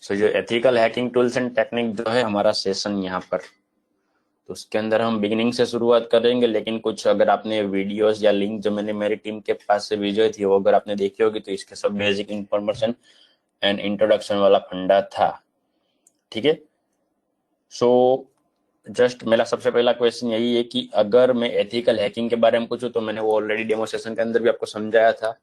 सो जो ethical hacking tools and technique जो है हमारा सेशन यहाँ पर, तो उसके अंदर हम बिगिनिंग से शुरुआत करेंगे। लेकिन कुछ अगर आपने वीडियोस या लिंक जो मैंने मेरी टीम के पास से भेजी थी वो अगर आपने देखी होगी तो इसके सब बेसिक इंफॉर्मेशन एंड इंट्रोडक्शन वाला फंडा था। ठीक है। सो जस्ट मेरा सबसे पहला क्वेश्चन यही है कि अगर मैं एथिकल हैकिंग के बारे में पूछूं तो मैंने वो ऑलरेडी डेमो सेशन के अंदर भी आपको समझाया था।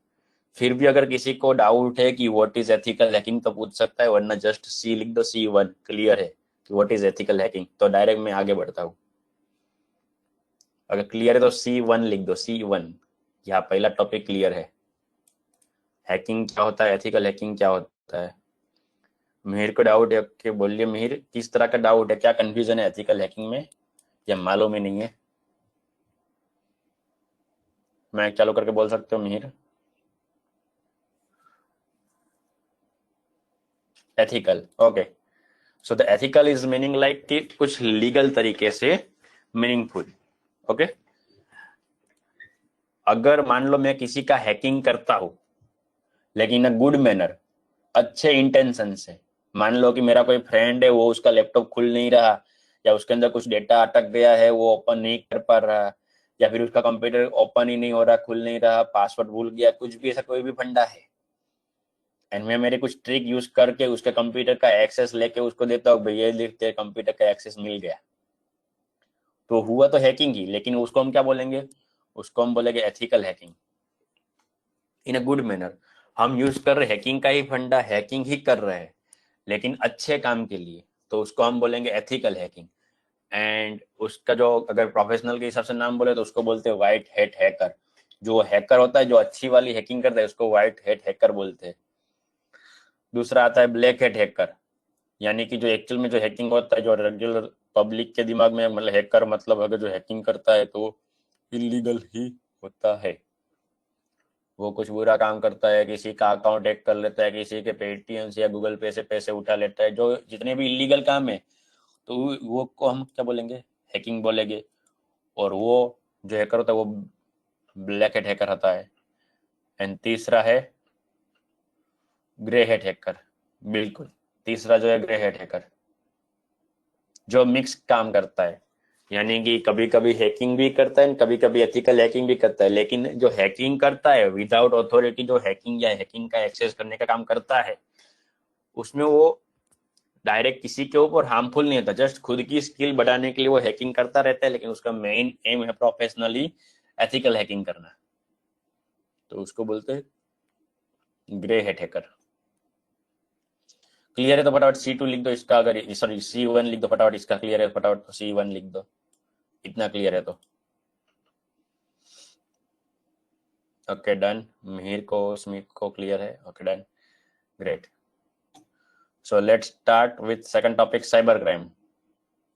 फिर भी अगर किसी को डाउट है कि व्हाट इज एथिकल हैकिंग तो पूछ सकता है, वरना जस्ट सी लिख दो, C1 क्लियर है कि व्हाट इज एथिकल हैकिंग, तो डायरेक्ट मैं आगे बढ़ता हूँ। अगर क्लियर है तो C1 लिख दो, C1। यहाँ पहला टॉपिक क्लियर है, हैकिंग क्या होता है, एथिकल हैकिंग क्या होता है। मिहिर को डाउट है, ओके बोलिए मिहिर, किस तरह का डाउट है, क्या कंफ्यूजन है एथिकल हैकिंग में, या मालूम ही नहीं है। मैं चालू करके बोल सकते हो Mihir. Ethical, okay. So the ethical is meaning like कि कुछ लीगल तरीके से मीनिंगफुल। ओके। अगर मान लो मैं किसी का हैकिंग करता हूं लेकिन अ गुड मैनर, अच्छे इंटेंशन से, मान लो कि मेरा कोई फ्रेंड है, वो उसका लैपटॉप खुल नहीं रहा, या उसके अंदर कुछ डेटा अटक गया है, वो ओपन नहीं कर पा रहा, या फिर उसका कंप्यूटर ओपन ही नहीं हो रहा, खुल नहीं रहा, पासवर्ड भूल गया, कुछ भी ऐसा कोई भी फंडा है, एंड मैं मेरे कुछ ट्रिक यूज करके उसके कंप्यूटर का एक्सेस लेके उसको देता हूँ, भैया लिखते कंप्यूटर का एक्सेस मिल गया, तो हुआ तो हैकिंग ही, लेकिन उसको हम क्या बोलेंगे, उसको हम बोलेंगे ethical hacking, in a good manner. हम यूज कर रहे हैकिंग का ही फंडा, हैकिंग ही कर रहे हैं लेकिन अच्छे काम के लिए, तो उसको हम बोलेंगे एथिकल हैकिंग। एंड उसका जो अगर प्रोफेशनल के हिसाब से नाम बोले तो उसको बोलते हैं व्हाइट हैट हैकर। जो हैकर होता है, जो अच्छी वाली हैकिंग करता है, उसको व्हाइट हैट हैकर बोलते हैं। दूसरा आता है ब्लैक हैट हैकर, यानी कि जो एक्चुअल में जो हैकिंग होता है, जो रेगुलर पब्लिक के दिमाग में मतलब हैकर मतलब अगर जो हैकिंग करता है तो इलीगल ही होता है। वो कुछ बुरा काम करता है, किसी का अकाउंट हैक कर लेता है, किसी के पेटीएम से या गूगल पे से पैसे उठा लेता है, जो जितने भी इलीगल काम है, तो वो को हम क्या बोलेंगे, हैकिंग बोलेंगे। और वो जो हैकर होता है वो ब्लैक हैट हैकर होता है। एंड तीसरा है ग्रे हैट हैकर। बिल्कुल, तीसरा जो है ग्रे हैट हैकर, जो मिक्स काम करता है, यानी कि कभी कभी हैकिंग भी करता है, कभी कभी एथिकल हैकिंग भी करता है, लेकिन जो हैकिंग करता है विदाउट अथॉरिटी, जो हैकिंग या हैकिंग का एक्सेस करने का काम करता है, उसमें वो डायरेक्ट किसी के ऊपर हार्मफुल नहीं होता, जस्ट खुद की स्किल बढ़ाने के लिए वो हैकिंग करता रहता है, लेकिन उसका मेन एम है प्रोफेशनली एथिकल हैकिंग करना, तो उसको बोलते हैं ग्रे हैट हैकर। क्लियर है तो फटाफट C2 लिख दो इसका, अगर सॉरी C1 लिख दो फटाफट इसका, क्लियर है फटाफट तो C1 लिख दो, इतना क्लियर है तो। ओके डन, मिहिर को स्मिथ को क्लियर है, okay done, great. So let's start with second topic, cyber crime.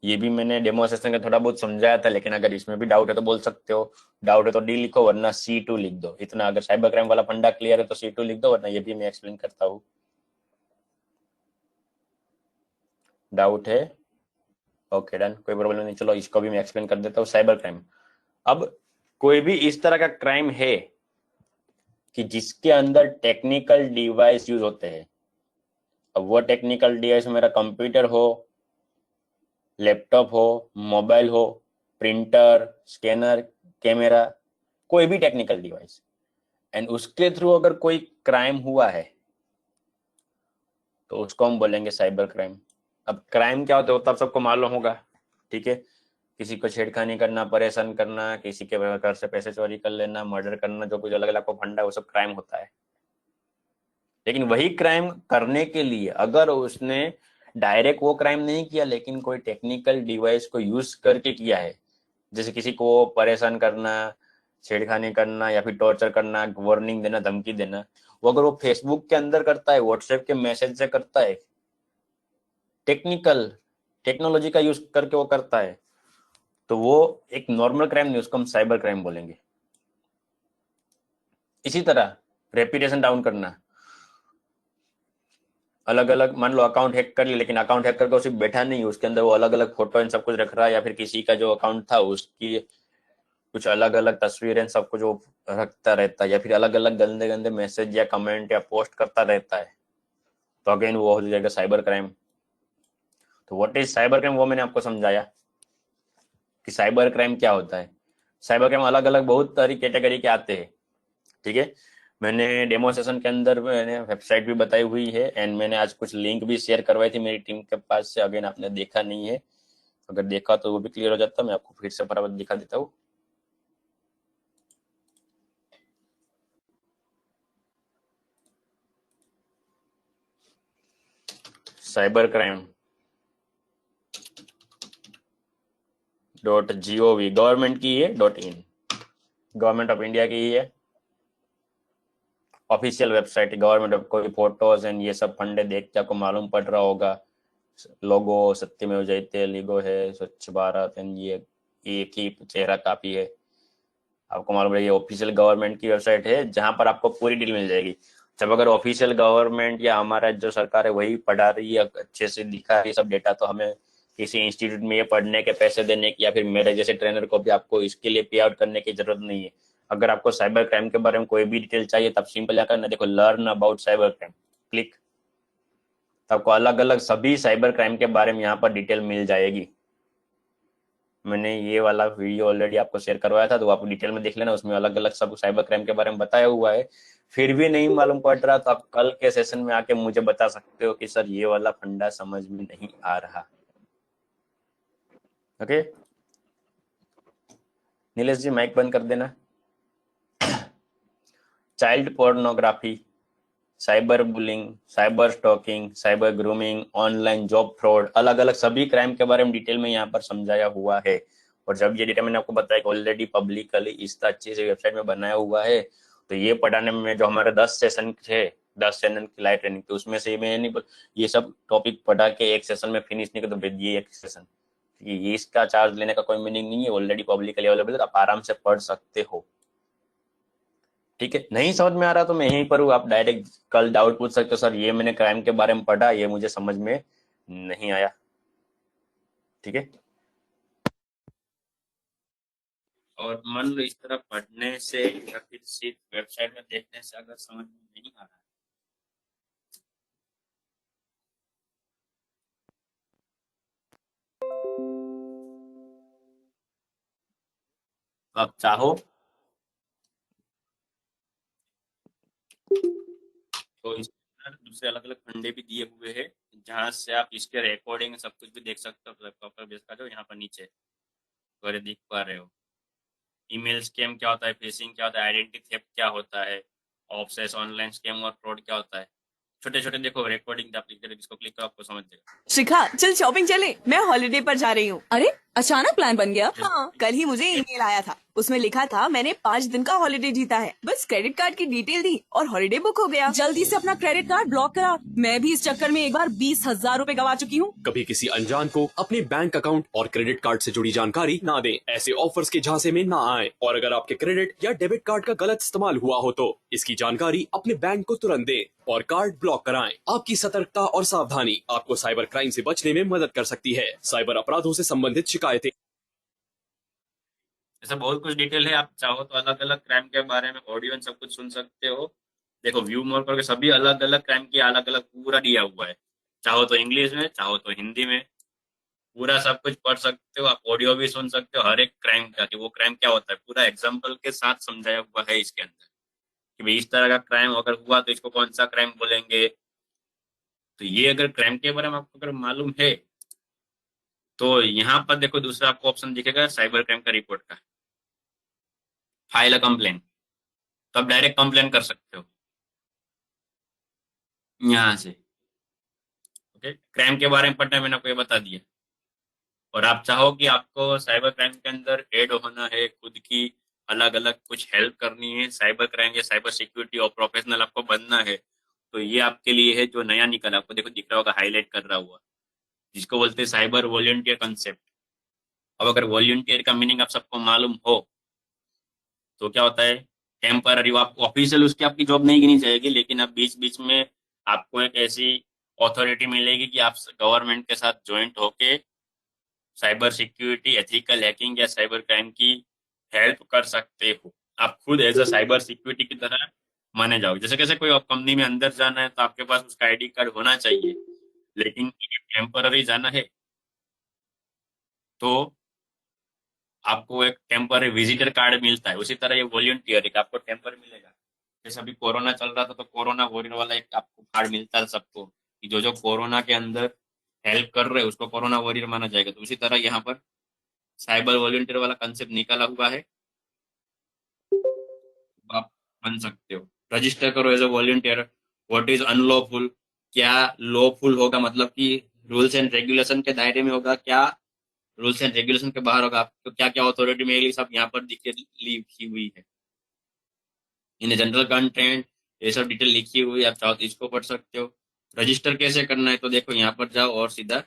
ये भी मैंने डेमो सेशन में थोड़ा बहुत समझाया था, लेकिन अगर इसमें भी डाउट है तो बोल सकते हो, डाउट है तो D लिखो वरना C2 लिख दो, इतना अगर साइबर क्राइम वाला फंडा क्लियर है तो C2 लिख दो, वरना ये भी मैं एक्सप्लेन करता हूँ। डाउट है, ओके डन, कोई प्रॉब्लम नहीं, चलो इसको भी मैं एक्सप्लेन कर देता हूँ। साइबर क्राइम, अब कोई भी इस तरह का क्राइम है कि जिसके अंदर टेक्निकल डिवाइस यूज होते हैं। अब वो टेक्निकल डिवाइस मेरा कंप्यूटर हो, लैपटॉप हो, मोबाइल हो, प्रिंटर, स्कैनर, कैमरा, कोई भी टेक्निकल डिवाइस, एंड उसके थ्रू अगर कोई क्राइम हुआ है तो उसको हम बोलेंगे साइबर क्राइम। अब क्राइम क्या होता है वो तो आप सबको मालूम होगा, ठीक है। किसी को छेड़खानी करना, परेशान करना, किसी के घर से पैसे चोरी कर लेना, मर्डर करना, जो कुछ अलग अलग को फंडा है वो सब क्राइम होता है। लेकिन वही क्राइम करने के लिए अगर उसने डायरेक्ट वो क्राइम नहीं किया, लेकिन कोई टेक्निकल डिवाइस को यूज करके किया है, जैसे किसी को परेशान करना, छेड़खानी करना, या फिर टॉर्चर करना, वार्निंग देना, धमकी देना, वो अगर वो फेसबुक के अंदर करता है, व्हाट्सएप के मैसेज से करता है, टेक्निकल टेक्नोलॉजी का यूज करके वो करता है, तो वो एक नॉर्मल क्राइम नहीं, उसको हम साइबर क्राइम बोलेंगे। इसी तरह रेपुटेशन डाउन करना, अलग अलग मान लो अकाउंट हैक कर लिया, लेकिन अकाउंट हैक करके सिर्फ बैठा नहीं, उसके अंदर वो अलग अलग फोटो इन सब कुछ रख रहा है, या फिर किसी का जो अकाउंट था उसकी कुछ अलग अलग तस्वीरें सब कुछ वो रखता रहता है, या फिर अलग अलग गंदे गंदे मैसेज या कमेंट या पोस्ट करता रहता है, तो अगेन वो हो जाएगा साइबर क्राइम। तो व्हाट इज साइबर क्राइम, वो मैंने आपको समझाया कि साइबर क्राइम क्या होता है। साइबर क्राइम अलग अलग बहुत सारी कैटेगरी के आते हैं, ठीक है। मैंने डेमो सेशन के अंदर मैंने वेबसाइट भी बताई हुई है, एंड मैंने आज कुछ लिंक भी शेयर करवाई थी मेरी टीम के पास से। अगेन आपने देखा नहीं है, अगर देखा तो वो भी क्लियर हो जाता। मैं आपको फिर से बराबर दिखा देता हूँ। साइबर क्राइम .gov गवर्नमेंट की है, .in गवर्नमेंट ऑफ इंडिया की ही है, ऑफिशियल वेबसाइट गवर्नमेंट। कोई फोटोज एंड ये सब फंडे देख के आपको मालूम पड़ रहा होगा, लोगो सत्यमेव जयते लिगो है, स्वच्छ भारत एंड ये एक ही चेहरा काफी है। आपको मालूम है ये ऑफिशियल गवर्नमेंट की वेबसाइट है जहां पर आपको पूरी डील मिल जाएगी। जब अगर ऑफिशियल गवर्नमेंट या हमारा जो सरकार है वही पढ़ा रही है, अच्छे से दिखा रही है सब डेटा, तो हमें किसी इंस्टीट्यूट में ये पढ़ने के पैसे देने की या फिर मेरे जैसे ट्रेनर को भी आपको इसके लिए पे आउट करने की जरूरत नहीं है। अगर आपको साइबर क्राइम के बारे में कोई भी डिटेल चाहिए तब सिंपल जाकर ना देखो, learn about cyber crime, click. आपको अलग अलग सभी साइबर क्राइम के बारे में यहाँ पर डिटेल मिल जाएगी। मैंने ये वाला वीडियो ऑलरेडी आपको शेयर करवाया था, तो आप डिटेल में देख लेना, उसमें अलग अलग सब साइबर क्राइम के बारे में बताया हुआ है। फिर भी नहीं मालूम पड़ रहा तो आप कल के सेशन में आके मुझे बता सकते हो कि सर ये वाला फंडा समझ में नहीं आ रहा। ओके नीलेश जी, माइक बंद कर देना। Child pornography, cyber bullying, cyber stalking, cyber grooming, online job fraud, अलग अलग सभी क्राइम के बारे में डिटेल में यहाँ पर समझाया हुआ है। और जब ये डेटा मैंने आपको बताया कि ऑलरेडी पब्लिकली इस अच्छी से वेबसाइट में बनाया हुआ है, तो ये पढ़ाने में जो हमारे 10 सेशन थे, 10 सेशन की लाइव ट्रेनिंग, तो उसमें से मैं नहीं ये सब टॉपिक पढ़ा के एक सेशन में फिनिश नहीं कर, तो ये एक सेशन, ये इसका चार्ज लेने का कोई मीनिंग नहीं है, ऑलरेडी पब्लिकली अवेलेबल है, आप आराम से पढ़ सकते हो। ठीक है, नहीं समझ में आ रहा तो मैं यहीं पर हूँ, आप डायरेक्ट कल डाउट पूछ सकते हो, सर ये मैंने क्राइम के बारे में पढ़ा, ये मुझे समझ में नहीं आया। ठीक है, और मान लो इस तरह पढ़ने से या फिर सिर्फ वेबसाइट में देखने से अगर समझ में नहीं आ रहा है, तो आप चाहो तो इस तरह दूसरे अलग अलग फंडे भी दिए हुए हैं जहां से आप इसके रिकॉर्डिंग सब कुछ भी देख सकते हो। प्रॉपर बेस का जो यहाँ पर नीचे अगर देख पा रहे हो, ईमेल स्कैम क्या होता है, फिशिंग क्या होता है, आइडेंटिटी थेफ्ट क्या होता है, ऑफसेस ऑनलाइन स्कैम और फ्रॉड क्या होता है, छोटे छोटे देखो रिकॉर्डिंग, आप इसको क्लिक करो आपको समझ जाएगा। शिखा चल शॉपिंग चले, मैं हॉलिडे पर जा रही हूँ। अरे अचानक प्लान बन गया। हाँ कल ही मुझे ईमेल आया था, उसमें लिखा था मैंने 5 दिन का हॉलिडे जीता है। बस क्रेडिट कार्ड की डिटेल दी और हॉलिडे बुक हो गया। जल्दी से अपना क्रेडिट कार्ड ब्लॉक करा, मैं भी इस चक्कर में एक बार 20,000 रूपए गवा चुकी हूँ। कभी किसी अनजान को अपने बैंक अकाउंट और क्रेडिट कार्ड से जुड़ी जानकारी ना दें। ऐसे ऑफर्स के झांसे में ना आए, और अगर आपके क्रेडिट या डेबिट कार्ड का गलत इस्तेमाल हुआ हो तो इसकी जानकारी अपने बैंक को तुरंत दें और कार्ड ब्लॉक कराएं। आपकी सतर्कता और सावधानी आपको साइबर क्राइम से बचने में मदद कर सकती है। साइबर अपराधों से संबंधित शिकायतें, ऐसा बहुत कुछ डिटेल है, आप चाहो तो अलग अलग क्राइम के बारे में ऑडियो सब कुछ सुन सकते हो। देखो व्यू मोर करके सभी अलग अलग क्राइम की अलग अलग पूरा दिया हुआ है, चाहो तो इंग्लिश में चाहो तो हिंदी में, पूरा सब कुछ पढ़ सकते हो। आप ऑडियो भी सुन सकते हो हर एक क्राइम का, कि वो क्राइम क्या होता है, पूरा एग्जाम्पल के साथ समझाया हुआ है इसके अंदर, कि भाई इस तरह का क्राइम अगर हुआ तो इसको कौन सा क्राइम बोलेंगे। तो ये अगर क्राइम के बारे में आपको अगर मालूम है तो यहाँ पर देखो दूसरा आपको ऑप्शन दिखेगा साइबर क्राइम का रिपोर्ट का, फाइल अ कंप्लेन, तो आप डायरेक्ट कंप्लेन कर सकते हो यहाँ से। ओके, क्राइम के बारे में पढ़ना मैंने आपको ये बता दिया। और आप चाहो कि आपको साइबर क्राइम के अंदर एड होना है, खुद की अलग अलग कुछ हेल्प करनी है साइबर क्राइम या साइबर सिक्योरिटी और प्रोफेशनल आपको बनना है, तो ये आपके लिए है जो नया निकला, आपको देखो दिख रहा होगा हाईलाइट कर रहा हुआ, जिसको बोलते हैं साइबर वॉलंटियर कंसेप्ट। अब अगर वॉलंटियर का मीनिंग आप सबको मालूम हो तो क्या होता है, टेम्पररी, आपको ऑफिशियल उसकी आपकी जॉब नहीं गिनी जाएगी, लेकिन अब बीच बीच में आपको एक ऐसी अथॉरिटी मिलेगी कि आप गवर्नमेंट के साथ ज्वाइंट होके साइबर सिक्योरिटी, एथिकल हैकिंग या साइबर क्राइम की हेल्प कर सकते हो। आप खुद एज अ साइबर सिक्योरिटी की तरह माने जाओगे। जैसे कैसे कोई कंपनी में अंदर जाना है तो आपके पास उसका आईडी कार्ड होना चाहिए, लेकिन टेम्पररी जाना है तो आपको एक टेम्पररी विजिटर कार्ड मिलता है। उसी तरह ये वॉलंटियर एक आपको टेम्पर मिलेगा। जैसे अभी कोरोना चल रहा था तो कोरोना वॉरियर वाला एक आपको कार्ड मिलता है सबको, कि जो जो कोरोना के अंदर हेल्प कर रहे हैं उसको कोरोना वॉरियर माना जाएगा। तो उसी तरह यहाँ पर साइबर वॉलंटियर वाला कंसेप्ट निकाला हुआ है, आप बन सकते हो। रजिस्टर करो as a volunteer. What is unlawful, क्या लॉफुल होगा, मतलब कि रूल्स एंड रेगुलेशन के दायरे में होगा, क्या रूल्स एंड रेगुलेशन के बाहर होगा, तो क्या क्या अथॉरिटी में, ये सब यहाँ पर लिखी हुई है इन जनरल कंटेंट। ये सब डिटेल लिखी हुई है, आप चाहो तो इसको पढ़ सकते हो। रजिस्टर कैसे करना है तो देखो यहाँ पर जाओ और सीधा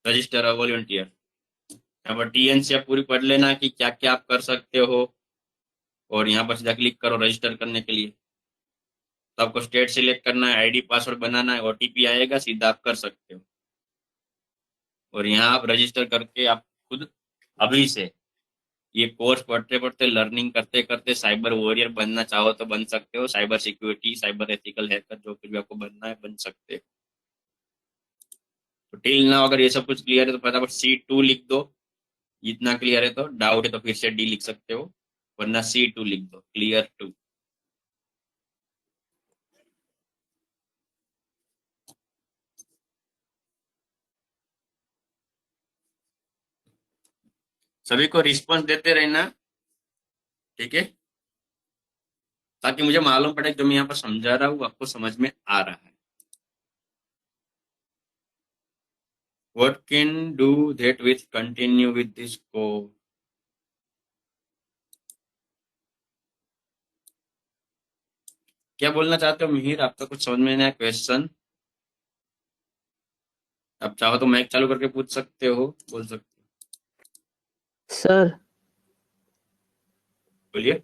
रजिस्टर अ वॉलंटियर, यहाँ पर टीएनसी आप पूरी पढ़ लेना कि क्या क्या आप कर सकते हो, और यहाँ पर सीधा क्लिक करो रजिस्टर करने के लिए। तो आपको स्टेट सिलेक्ट करना है, आईडी पासवर्ड बनाना है, ओटीपी आएगा, सीधा आप कर सकते हो। और यहाँ आप रजिस्टर करके आप खुद अभी से ये कोर्स पढ़ते पढ़ते लर्निंग करते करते साइबर वॉरियर बनना चाहो तो बन सकते हो। Cyber security, cyber ethical hacker, जो कुछ भी आपको बनना है बन सकते हो। तो टिल ना अगर ये सब कुछ क्लियर है तो फटाफट C2 लिख दो। इतना क्लियर है तो, डाउट है तो फिर से डी लिख सकते हो, वरना C2 लिख दो, क्लियर टू। सभी को रिस्पॉन्स देते रहना, ठीक है, ताकि मुझे मालूम पड़े जो मैं यहाँ पर समझा रहा हूँ आपको समझ में आ रहा है। What can do that with continue with this code? क्या बोलना चाहते हो मिहिर, आपका कुछ समझ में नहीं आया क्वेश्चन? आप चाहो तो माइक चालू करके पूछ सकते हो, बोल सकते हो, सर बोलिए।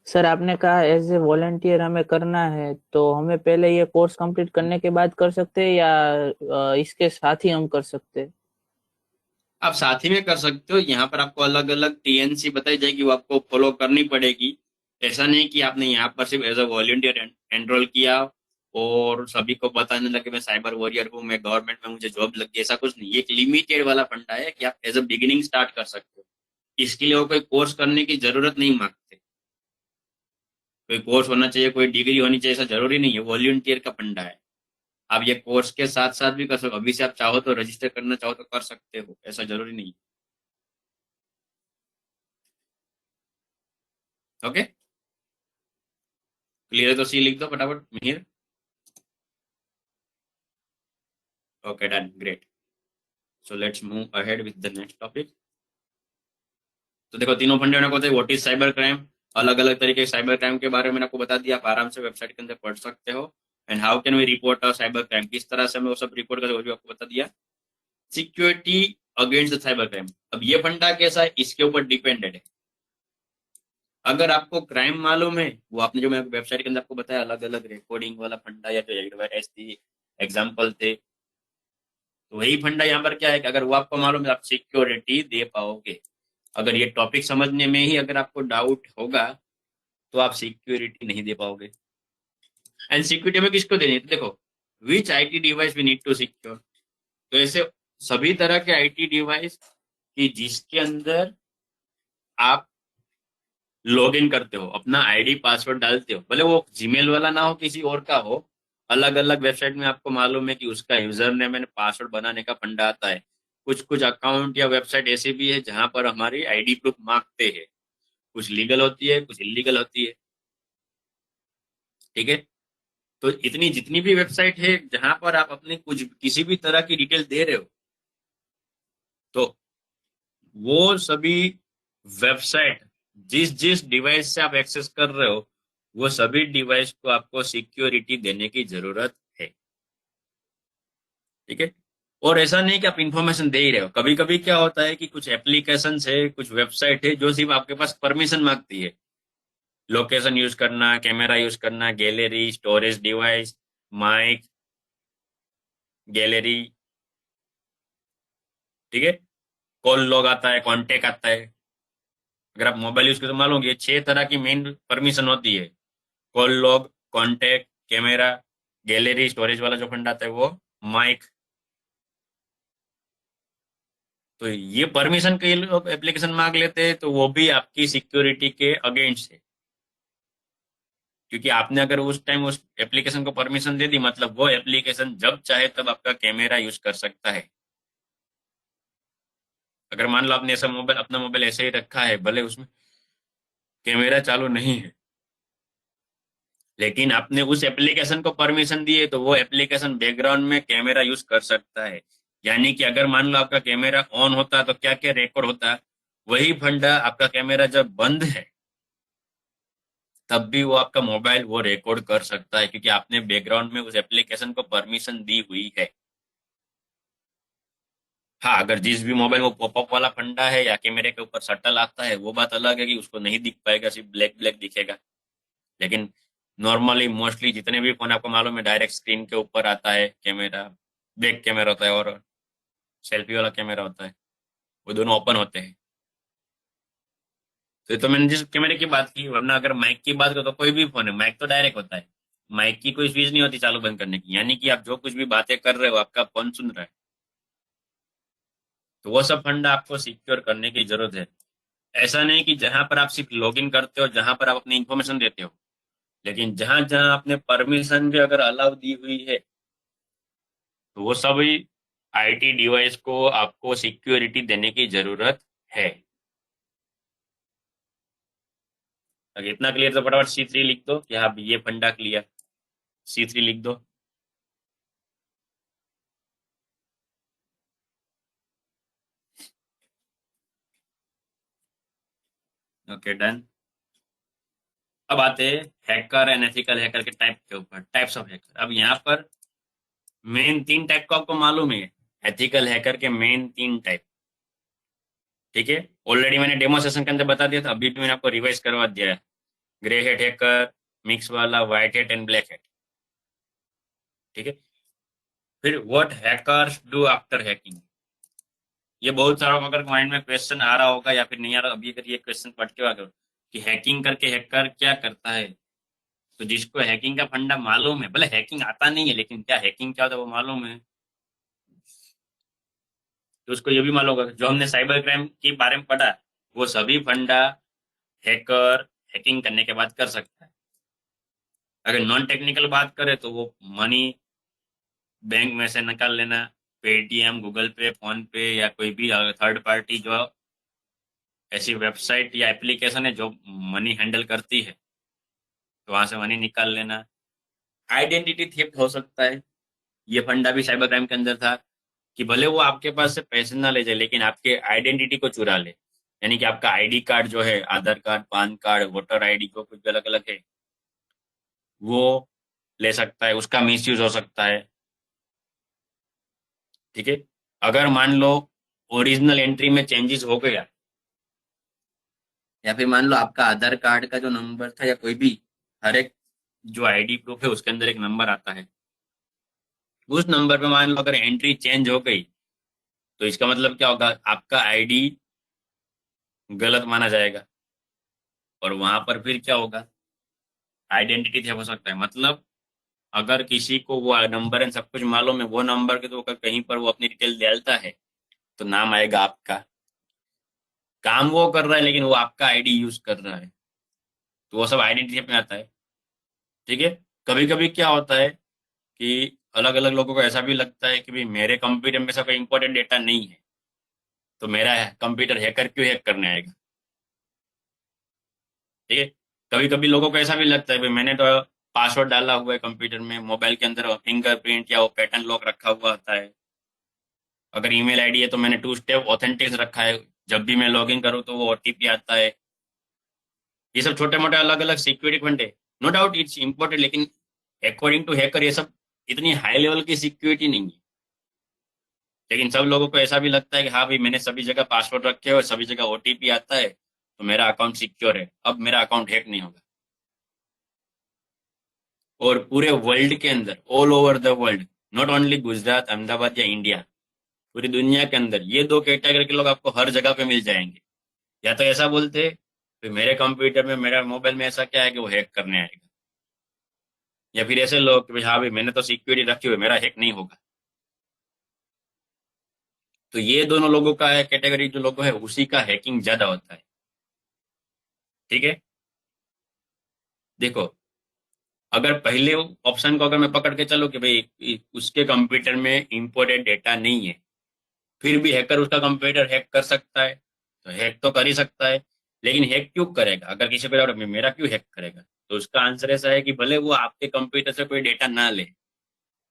सर आपने कहा एज ए वॉलंटियर हमें करना है, तो हमें पहले ये कोर्स कंप्लीट करने के बाद कर सकते हैं या इसके साथ ही हम कर सकते हैं? आप साथ ही में कर सकते हो। यहाँ पर आपको अलग अलग टीएनसी बताई जाएगी, वो आपको फॉलो करनी पड़ेगी। ऐसा नहीं कि आपने यहाँ पर सिर्फ एज अ वॉलंटियर एनरोल किया और सभी को बताने लगे मैं साइबर वॉरियर हूँ, मैं गवर्नमेंट में मुझे जॉब लग गई, ऐसा कुछ नहीं। ये एक लिमिटेड वाला फंडा है कि आप एज अ बिगिनिंग स्टार्ट कर सकते हो। इसके लिए वो कोई कोर्स करने की जरूरत नहीं मांगते। कोई कोर्स होना चाहिए, कोई डिग्री होनी चाहिए, ऐसा जरूरी नहीं है। वॉलंटियर का फंडा है। आप ये कोर्स के साथ साथ भी कर सकते हो। अभी से आप चाहो तो रजिस्टर करना चाहो तो कर सकते हो, ऐसा जरूरी नहीं। ओके, क्लियर है तो सी लिख दो फटाफट Mihir. Okay, done, great. So let's move ahead with the next topic. तो देखो तीनों फंडे होने को होते हैं। व्हाट इज साइबर क्राइम, अलग अलग तरीके के साइबर क्राइम के बारे में मैंने आपको बता दिया, आप आराम से वेबसाइट के अंदर पढ़ सकते हो। And how can we report a cyber crime, किस तरह से हमें वो सब रिपोर्ट करते, वो भी आपको बता दिया। Security against the cyber crime, अब ये फंडा कैसा है इसके ऊपर डिपेंडेड है। अगर आपको क्राइम मालूम है, वो आपने जो मैं वेबसाइट के अंदर आपको बताया अलग अलग रिकॉर्डिंग वाला फंडा या जो ऐसी एग्जाम्पल थे, तो वही फंडा यहाँ पर क्या है कि अगर वो आपको मालूम है आप सिक्योरिटी दे पाओगे। अगर ये टॉपिक समझने में ही अगर आपको डाउट होगा तो आप सिक्योरिटी नहीं दे पाओगे। एंड सिक्योरिटी में किसको देनी है तो देखो, which IT device we need to secure, तो ऐसे सभी तरह के आईटी डिवाइस कि जिसके अंदर आप लॉग इन करते हो, अपना आईडी पासवर्ड डालते हो, भले वो जीमेल वाला ना हो किसी और का हो। अलग अलग वेबसाइट में आपको मालूम है कि उसका यूजर नेम एंड पासवर्ड बनाने का फंडा आता है। कुछ कुछ अकाउंट या वेबसाइट ऐसी भी है जहां पर हमारी आईडी प्रूफ मांगते हैं। कुछ लीगल होती है, कुछ इलीगल होती है, ठीक है। तो इतनी जितनी भी वेबसाइट है जहां पर आप अपनी कुछ किसी भी तरह की डिटेल दे रहे हो, तो वो सभी वेबसाइट जिस जिस डिवाइस से आप एक्सेस कर रहे हो, वो सभी डिवाइस को आपको सिक्योरिटी देने की जरूरत है, ठीक है। और ऐसा नहीं कि आप इंफॉर्मेशन दे ही रहे हो। कभी कभी क्या होता है कि कुछ एप्लीकेशन है, कुछ वेबसाइट है जो सिर्फ आपके पास परमिशन मांगती है, लोकेशन यूज करना, कैमरा यूज करना, gallery, storage device, mic, gallery, ठीक है, कॉल लॉग आता है, कॉन्टेक्ट आता है। अगर आप मोबाइल यूज करते हो, मान लो ये 6 तरह की मेन परमिशन होती है। Call log, contact, camera, gallery, storage वाला जो फंड आता है वो, माइक। तो ये परमिशन कई लोग एप्लीकेशन मांग लेते हैं, तो वो भी आपकी सिक्योरिटी के अगेंस्ट है। क्योंकि आपने अगर उस टाइम उस एप्लीकेशन को परमिशन दे दी, मतलब वो एप्लीकेशन जब चाहे तब आपका कैमरा यूज कर सकता है। अगर मान लो आपने ऐसा मोबाइल, अपना मोबाइल ऐसे ही रखा है, भले उसमें कैमरा चालू नहीं है, लेकिन आपने उस एप्लीकेशन को परमिशन दी है, तो वो एप्लीकेशन बैकग्राउंड में कैमरा यूज कर सकता है। यानी कि अगर मान लो आपका कैमरा ऑन होता तो क्या क्या रिकॉर्ड होता, वही फंडा आपका कैमरा जब बंद है तब भी वो आपका मोबाइल वो रिकॉर्ड कर सकता है, क्योंकि आपने बैकग्राउंड में उस एप्लीकेशन को परमिशन दी हुई है। हाँ, अगर जिस भी मोबाइल में पॉपअप वाला फंडा है या कैमरे के ऊपर शटल आता है, वो बात अलग है कि उसको नहीं दिख पाएगा, सिर्फ ब्लैक ब्लैक दिखेगा। लेकिन नॉर्मली मोस्टली जितने भी फोन आपको मालूम है, डायरेक्ट स्क्रीन के ऊपर आता है कैमरा, बैक कैमरा होता है और सेल्फी वाला कैमरा होता है, वो दोनों ओपन होते हैं। तो ये तो मैंने जिस कैमरे की बात की, वरना अगर माइक की बात करो तो कोई भी फोन है, माइक तो डायरेक्ट होता है। माइक की कोई स्विच नहीं होती चालू बंद करने की, यानी कि आप जो कुछ भी बातें कर रहे हो आपका फोन सुन रहा है। तो वो सब फंडा आपको सिक्योर करने की जरूरत है। ऐसा नहीं कि जहां पर आप सिर्फ लॉगिन करते हो, जहां पर आप अपनी इंफॉर्मेशन देते हो, लेकिन जहां जहां आपने परमिशन भी अगर अलाउ दी हुई है, तो वो सभी आईटी डिवाइस को आपको सिक्योरिटी देने की जरूरत है। अगर इतना क्लियर तो फटाफट C3 लिख दो कि हाँ ये फंडा क्लियर। C3 लिख दो। Okay, done. अब आते हैं हैकर एंड एथिकल हैकर के टाइप के ऊपर, टाइप्स ऑफ हैकर। अब यहाँ पर मेन 3 टाइप को आपको मालूम है, एथिकल हैकर के मेन 3 टाइप। ठीक है, ऑलरेडी मैंने डेमो सेशन के अंदर बता दिया था, अभी भी मैंने आपको रिवाइज करवा दिया है। ग्रे हेड हैकर, मिक्स वाला, white head and black head. ठीक है, फिर what hackers do after hacking. ये बहुत सारा अगर माइंड में क्वेश्चन आ रहा होगा या फिर नहीं आ रहा, अभी अगर ये क्वेश्चन पढ़ के अगर कि हैकिंग करके हैकर क्या करता है, तो जिसको हैकिंग का फंडा मालूम है, भले हैकिंग आता नहीं है लेकिन क्या हैकिंग क्या होता है वो मालूम है, तो उसको ये भी मालूम होगा। जो हमने साइबर क्राइम के बारे में पढ़ा, वो सभी फंडा हैकर हैकिंग करने के बाद कर सकता है। अगर नॉन टेक्निकल बात करें तो वो मनी बैंक में से निकाल लेना, पेटीएम, गूगल पे, फोन पे या कोई भी थर्ड पार्टी जो ऐसी वेबसाइट या एप्लीकेशन है जो मनी हैंडल करती है, तो वहां से मनी निकाल लेना। आइडेंटिटी थेफ्ट हो सकता है, ये फंडा भी साइबर क्राइम के अंदर था, कि भले वो आपके पास से पैसे ना ले जाए लेकिन आपके आइडेंटिटी को चुरा ले। यानी कि आपका आईडी कार्ड जो है, Aadhaar card, PAN card, voter ID को कुछ अलग अलग है, वो ले सकता है, उसका मिसयूज हो सकता है। ठीक है, अगर मान लो ओरिजिनल एंट्री में चेंजेस हो गया, या फिर मान लो आपका आधार कार्ड का जो नंबर था या कोई भी, हर एक जो आईडी प्रूफ है उसके अंदर एक नंबर आता है, उस नंबर पे मान लो अगर एंट्री चेंज हो गई, तो इसका मतलब क्या होगा, आपका आईडी गलत माना जाएगा, और वहां पर फिर क्या होगा, आइडेंटिटी थेफ्ट हो सकता है। मतलब अगर किसी को वो नंबर एंड सब कुछ मालूम है, वो नंबर के तो अगर कहीं पर वो अपनी डिटेल डालता है, तो नाम आएगा आपका, काम वो कर रहा है लेकिन वो आपका आईडी यूज कर रहा है, तो वो सब आइडेंटिटी थेफ्ट में आता है। ठीक है, कभी कभी क्या होता है कि अलग अलग लोगों को ऐसा भी लगता है कि भाई मेरे कंप्यूटर में ऐसा कोई इंपॉर्टेंट डेटा नहीं है, तो मेरा कंप्यूटर हैकर क्यों हैक करने आएगा। ठीक है, कभी कभी लोगों को ऐसा भी लगता है भाई मैंने तो पासवर्ड डाला हुआ है कंप्यूटर में, मोबाइल के अंदर फिंगरप्रिंट या वो पैटर्न लॉक रखा हुआ होता है, अगर ईमेल आईडी है तो मैंने 2 स्टेप ऑथेंटिक रखा है, जब भी मैं लॉगिन करूँ तो वो ओटीपी आता है। ये सब छोटे मोटे अलग अलग सिक्योरिटी फंडे, नो डाउट इट्स इम्पोर्टेंट, लेकिन अकॉर्डिंग टू हैकर ये सब इतनी हाई लेवल की सिक्योरिटी नहीं है। लेकिन सब लोगों को ऐसा भी लगता है कि हाँ भाई मैंने सभी जगह पासवर्ड रखे हुए, सभी जगह ओटीपी आता है, तो मेरा अकाउंट सिक्योर है, अब मेरा अकाउंट हैक नहीं होगा। और पूरे वर्ल्ड के अंदर, all over the world, not only Gujarat, Ahmedabad या इंडिया, पूरी दुनिया के अंदर ये 2 कैटेगरी के लोग आपको हर जगह पे मिल जाएंगे। या तो ऐसा बोलते हैं फिर मेरे कंप्यूटर में, मेरा मोबाइल में ऐसा क्या है कि वो हैक करने आएगा? या फिर ऐसे लोग कि भाई हाँ भाई मैंने तो सिक्योरिटी रखी हुई है, मेरा हैक नहीं होगा। तो ये दोनों लोगों का है, कैटेगरी जो लोगों है उसी का हैकिंग ज्यादा होता है। ठीक है, देखो, अगर पहले ऑप्शन को अगर मैं पकड़ के चलो कि भाई उसके कंप्यूटर में इंपोर्टेड डेटा नहीं है, फिर भी हैकर उसका कंप्यूटर हैक कर सकता है, तो हैक तो कर ही सकता है। लेकिन हैक क्यों करेगा? अगर किसी को डाउट है, मेरा क्यों हैक करेगा, तो उसका आंसर ऐसा है कि भले वो आपके कंप्यूटर से कोई डेटा ना ले,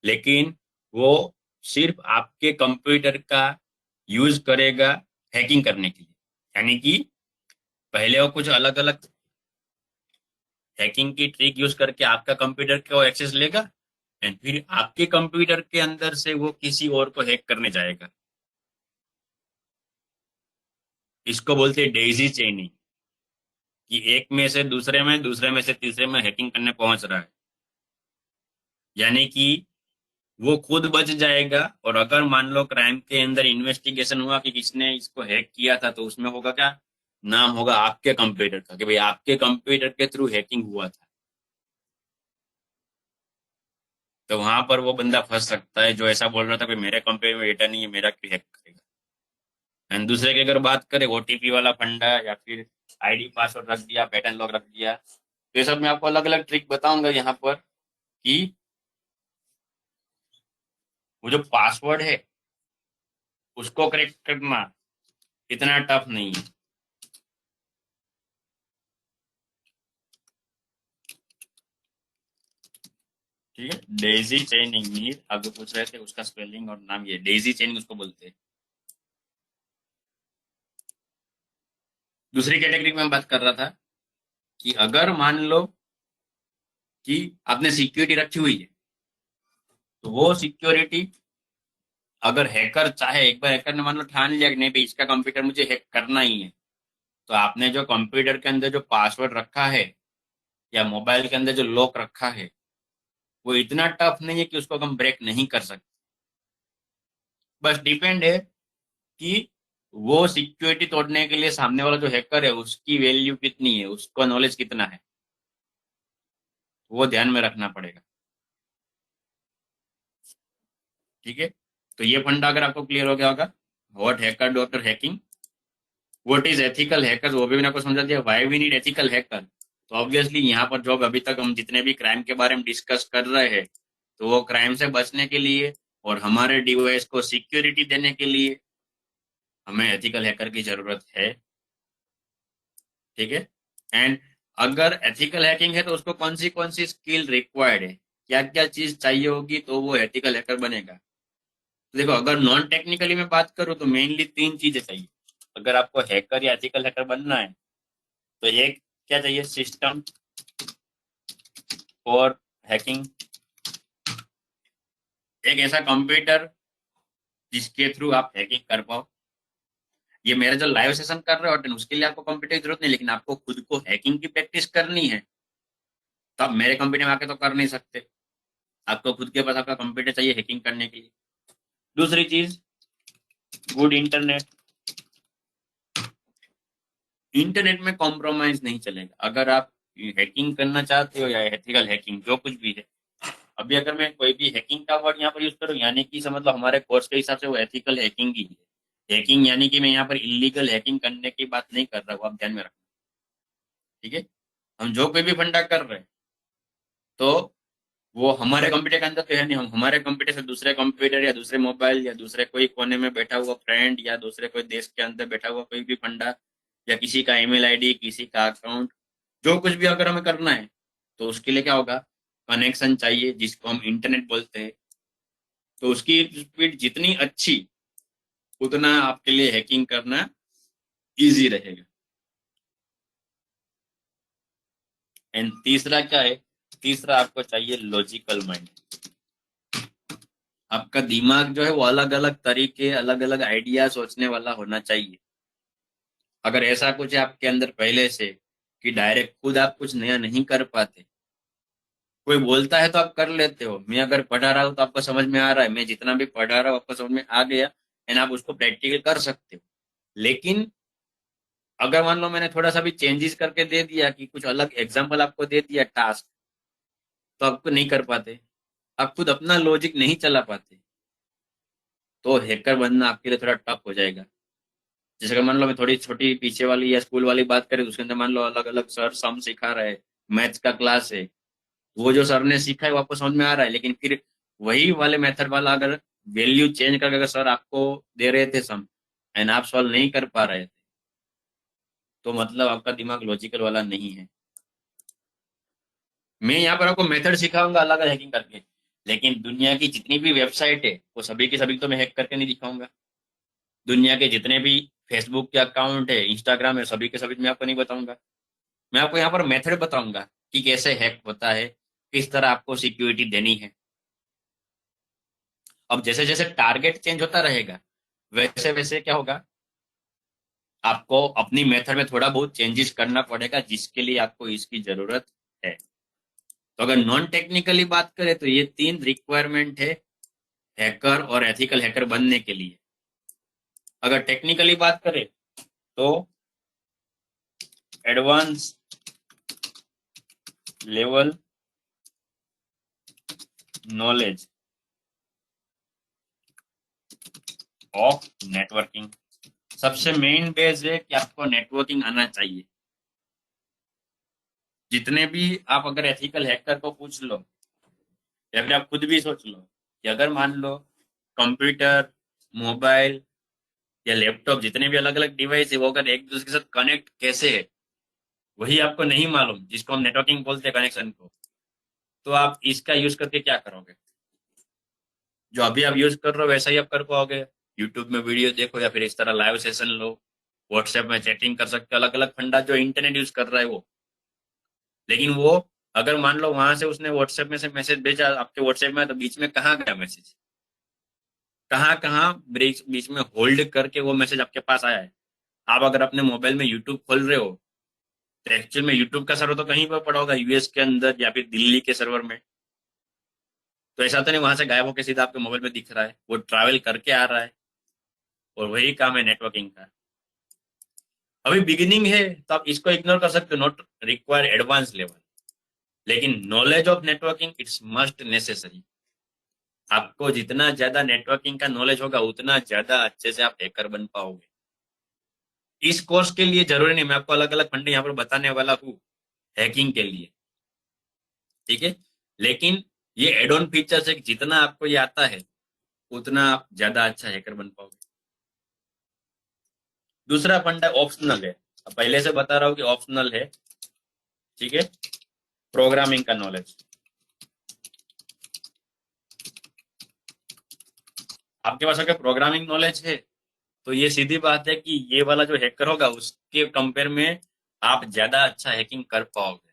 लेकिन वो सिर्फ आपके कंप्यूटर का यूज करेगा हैकिंग करने के लिए। यानी कि पहले वो कुछ अलग अलग हैकिंग की ट्रिक यूज करके आपका कंप्यूटर को एक्सेस लेगा, एंड फिर आपके कंप्यूटर के अंदर से वो किसी और को हैक करने जाएगा। इसको बोलते हैं डेजी चेनिंग, कि एक में से दूसरे में, दूसरे में से तीसरे में हैकिंग करने पहुंच रहा है। यानी कि वो खुद बच जाएगा, और अगर मान लो क्राइम के अंदर इन्वेस्टिगेशन हुआ कि किसने इसको हैक किया था, तो उसमें होगा क्या, नाम होगा आपके कंप्यूटर का, कि भाई आपके कंप्यूटर के थ्रू हैकिंग हुआ था। तो वहां पर वो बंदा फंस सकता है जो ऐसा बोल रहा था कि मेरे कंप्यूटर में डेटा नहीं है, मेरा क्यों हैक करेगा। एंड दूसरे की अगर बात करें, ओटीपी वाला फंडा, या फिर आईडी पासवर्ड रख दिया, पैटर्न लॉक रख दिया, तो ये सब मैं आपको अलग अलग ट्रिक बताऊंगा यहाँ पर, कि वो जो पासवर्ड है उसको करेक्ट करना इतना टफ नहीं है। ठीक है, डेजी चेनिंग, मीर आगे पूछ रहे थे उसका स्पेलिंग और नाम, ये डेजी चेनिंग उसको बोलते हैं। दूसरी कैटेगरी में बात कर रहा था कि अगर मान लो कि आपने सिक्योरिटी रखी हुई है, तो वो सिक्योरिटी अगर हैकर चाहे, एक बार हैकर ने मान लो ठान लिया कि नहीं भाई इसका कंप्यूटर मुझे हैक करना ही है, तो आपने जो कंप्यूटर के अंदर जो पासवर्ड रखा है या मोबाइल के अंदर जो लॉक रखा है, वो इतना टफ नहीं है कि उसको हम ब्रेक नहीं कर सकते। बस डिपेंड है कि वो सिक्योरिटी तोड़ने के लिए सामने वाला जो हैकर है उसकी वैल्यू कितनी है, उसका नॉलेज कितना है, वो ध्यान में रखना पड़ेगा। ठीक है, तो ये फंडा अगर आपको क्लियर हो गया होगा, what hacker doctor hacking, what is ethical hacker, वो भी मैंने आपको समझा दिया, why we need ethical hacker. तो ऑब्वियसली यहाँ पर जो अभी तक हम जितने भी क्राइम के बारे में डिस्कस कर रहे हैं, तो वो क्राइम से बचने के लिए और हमारे डिवाइस को सिक्योरिटी देने के लिए हमें एथिकल हैकर की जरूरत है। ठीक है, एंड अगर एथिकल हैकिंग है तो उसको कौन सी स्किल रिक्वायर्ड है, क्या क्या चीज चाहिए होगी तो वो एथिकल हैकर बनेगा। तो देखो, अगर नॉन टेक्निकली में बात करूँ तो मेनली तीन चीजें चाहिए अगर आपको हैकर या एथिकल हैकर बनना है। तो एक क्या चाहिए, सिस्टम फॉर हैकिंग, एक ऐसा कंप्यूटर जिसके थ्रू आप हैकिंग कर पाओ। ये मेरा जो लाइव सेशन कर रहे हो उसके लिए आपको कंप्यूटर की जरूरत नहीं, लेकिन आपको खुद को हैकिंग की प्रैक्टिस करनी है, तो आप मेरे कंप्यूटर में आके तो कर नहीं सकते, आपको खुद के पास आपका कंप्यूटर चाहिए हैकिंग करने के लिए। दूसरी चीज, गुड इंटरनेट। इंटरनेट में कॉम्प्रोमाइज नहीं चलेगा अगर आप हैकिंग करना चाहते हो या एथिकल हैकिंग जो कुछ भी है। अभी अगर मैं कोई भी हैकिंग का वर्ड यहाँ पर यूज करूँ, यानी कि समझ लो हमारे कोर्स के हिसाब से वो एथिकल हैकिंग ही है। हैकिंग यानी कि मैं यहाँ पर इलीगल हैकिंग करने की बात नहीं कर रहा हूँ, आप ध्यान में रखना। ठीक है, हम जो कोई भी फंडा कर रहे हैं, तो वो हमारे कंप्यूटर के अंदर तो है नहीं, हम हमारे कंप्यूटर से दूसरे कंप्यूटर या दूसरे मोबाइल या दूसरे कोई कोने में बैठा हुआ फ्रेंड या दूसरे कोई देश के अंदर बैठा हुआ कोई भी फंडा या किसी का ईमेल आईडी, किसी का अकाउंट, जो कुछ भी अगर हमें करना है, तो उसके लिए क्या होगा, कनेक्शन चाहिए जिसको हम इंटरनेट बोलते हैं। तो उसकी स्पीड जितनी अच्छी, उतना आपके लिए हैकिंग करना इजी रहेगा। एंड तीसरा क्या है, तीसरा आपको चाहिए लॉजिकल माइंड। आपका दिमाग जो है वो अलग अलग तरीके, अलग अलग आइडिया सोचने वाला होना चाहिए। अगर ऐसा कुछ है आपके अंदर पहले से कि डायरेक्ट खुद आप कुछ नया नहीं कर पाते, कोई बोलता है तो आप कर लेते हो, मैं अगर पढ़ा रहा हूँ तो आपको समझ में आ रहा है, मैं जितना भी पढ़ा रहा हूँ आपको समझ में आ गया, एंड आप उसको प्रैक्टिकल कर सकते हो। लेकिन अगर मान लो मैंने थोड़ा सा भी चेंजेस करके दे दिया कि कुछ अलग एग्जांपल आपको दे दिया टास्क, तो आपको नहीं कर पाते, आप खुद अपना लॉजिक नहीं चला पाते, तो हैकर बनना आपके लिए थोड़ा टफ हो जाएगा। जैसे कि मान लो मैं थोड़ी छोटी पीछे वाली या स्कूल वाली बात करें तो उसके अंदर मान लो अलग अलग सर सम सिखा रहे हैं, मैथ्स का क्लास है, वो जो सर ने सीखा है वो आपको समझ में आ रहा है, लेकिन फिर वही वाले मेथड वाला अगर वैल्यू चेंज करके अगर सर आपको दे रहे थे सम एंड आप सॉल्व नहीं कर पा रहे थे, तो मतलब आपका दिमाग लॉजिकल वाला नहीं है। मैं यहाँ पर आपको मेथड सिखाऊंगा अलग अलग हैकिंग करके, लेकिन दुनिया की जितनी भी वेबसाइट है वो सभी के सभी तो मैं हैक करके नहीं दिखाऊंगा। दुनिया के जितने भी फेसबुक के अकाउंट है, इंस्टाग्राम है, सभी के सभी मैं आपको नहीं बताऊंगा। मैं आपको यहाँ पर मेथड बताऊंगा कि कैसे हैक होता है, किस तरह आपको सिक्योरिटी देनी है। अब जैसे जैसे टारगेट चेंज होता रहेगा वैसे वैसे क्या होगा, आपको अपनी मेथड में थोड़ा बहुत चेंजेस करना पड़ेगा, जिसके लिए आपको इसकी जरूरत है। तो अगर नॉन टेक्निकली बात करें तो ये 3 रिक्वायरमेंट है हैकर और एथिकल हैकर बनने के लिए। अगर टेक्निकली बात करें तो advance level knowledge of networking. सबसे मेन बेस है कि आपको नेटवर्किंग आना चाहिए। जितने भी आप अगर एथिकल हैकर को पूछ लो या फिर आप खुद भी सोच लो कि अगर मान लो कंप्यूटर, मोबाइल या लैपटॉप, जितने भी अलग अलग डिवाइस है वो अगर एक दूसरे के साथ कनेक्ट कैसे है वही आपको नहीं मालूम, जिसको हम नेटवर्किंग बोलते हैं कनेक्शन को, तो आप इसका यूज करके क्या करोगे? जो अभी आप यूज कर रहे हो वैसा ही आप कर पाओगे। यूट्यूब में वीडियो देखो या फिर इस तरह लाइव सेशन लो, व्हाट्सएप में चैटिंग कर सकते हो, अलग अलग फंडा जो इंटरनेट यूज कर रहा है वो। लेकिन वो अगर मान लो वहां से उसने व्हाट्सएप में से मैसेज भेजा आपके व्हाट्सएप में, तो बीच में कहाँ गया मैसेज, कहाँ कहाँ बीच बीच में होल्ड करके वो मैसेज आपके पास आया है। आप अगर अपने मोबाइल में यूट्यूब खोल रहे हो तो एक्चुअल में यूट्यूब का सर्वर तो कहीं पर पड़ा होगा, यूएस के अंदर या फिर दिल्ली के सर्वर में। तो ऐसा तो नहीं वहां से गायब होकर सीधा आपके मोबाइल में दिख रहा है, वो ट्रैवल करके आ रहा है। और वही काम है नेटवर्किंग का। अभी बिगिनिंग है तो आप इसको इग्नोर कर सकते हो, नॉट रिक्वायर एडवांस लेवल, लेकिन knowledge of networking it's must necessary. आपको जितना ज्यादा नेटवर्किंग का नॉलेज होगा उतना ज्यादा अच्छे से आप हैकर बन पाओगे। इस कोर्स के लिए जरूरी नहीं मैं आपको अलग अलग फंडे यहाँ पर बताने वाला हूँ हैकिंग के लिए, ठीक है, लेकिन ये एड ऑन फीचर्स है कि जितना आपको ये आता है उतना आप ज्यादा अच्छा हैकर बन पाओगे। दूसरा फंडा ऑप्शनल है, अब पहले से बता रहा हूँ कि ऑप्शनल है, ठीक है। प्रोग्रामिंग का नॉलेज, आपके पास अगर प्रोग्रामिंग नॉलेज है तो ये सीधी बात है कि ये वाला जो हैकर होगा उसके कंपेयर में आप ज्यादा अच्छा हैकिंग कर पाओगे।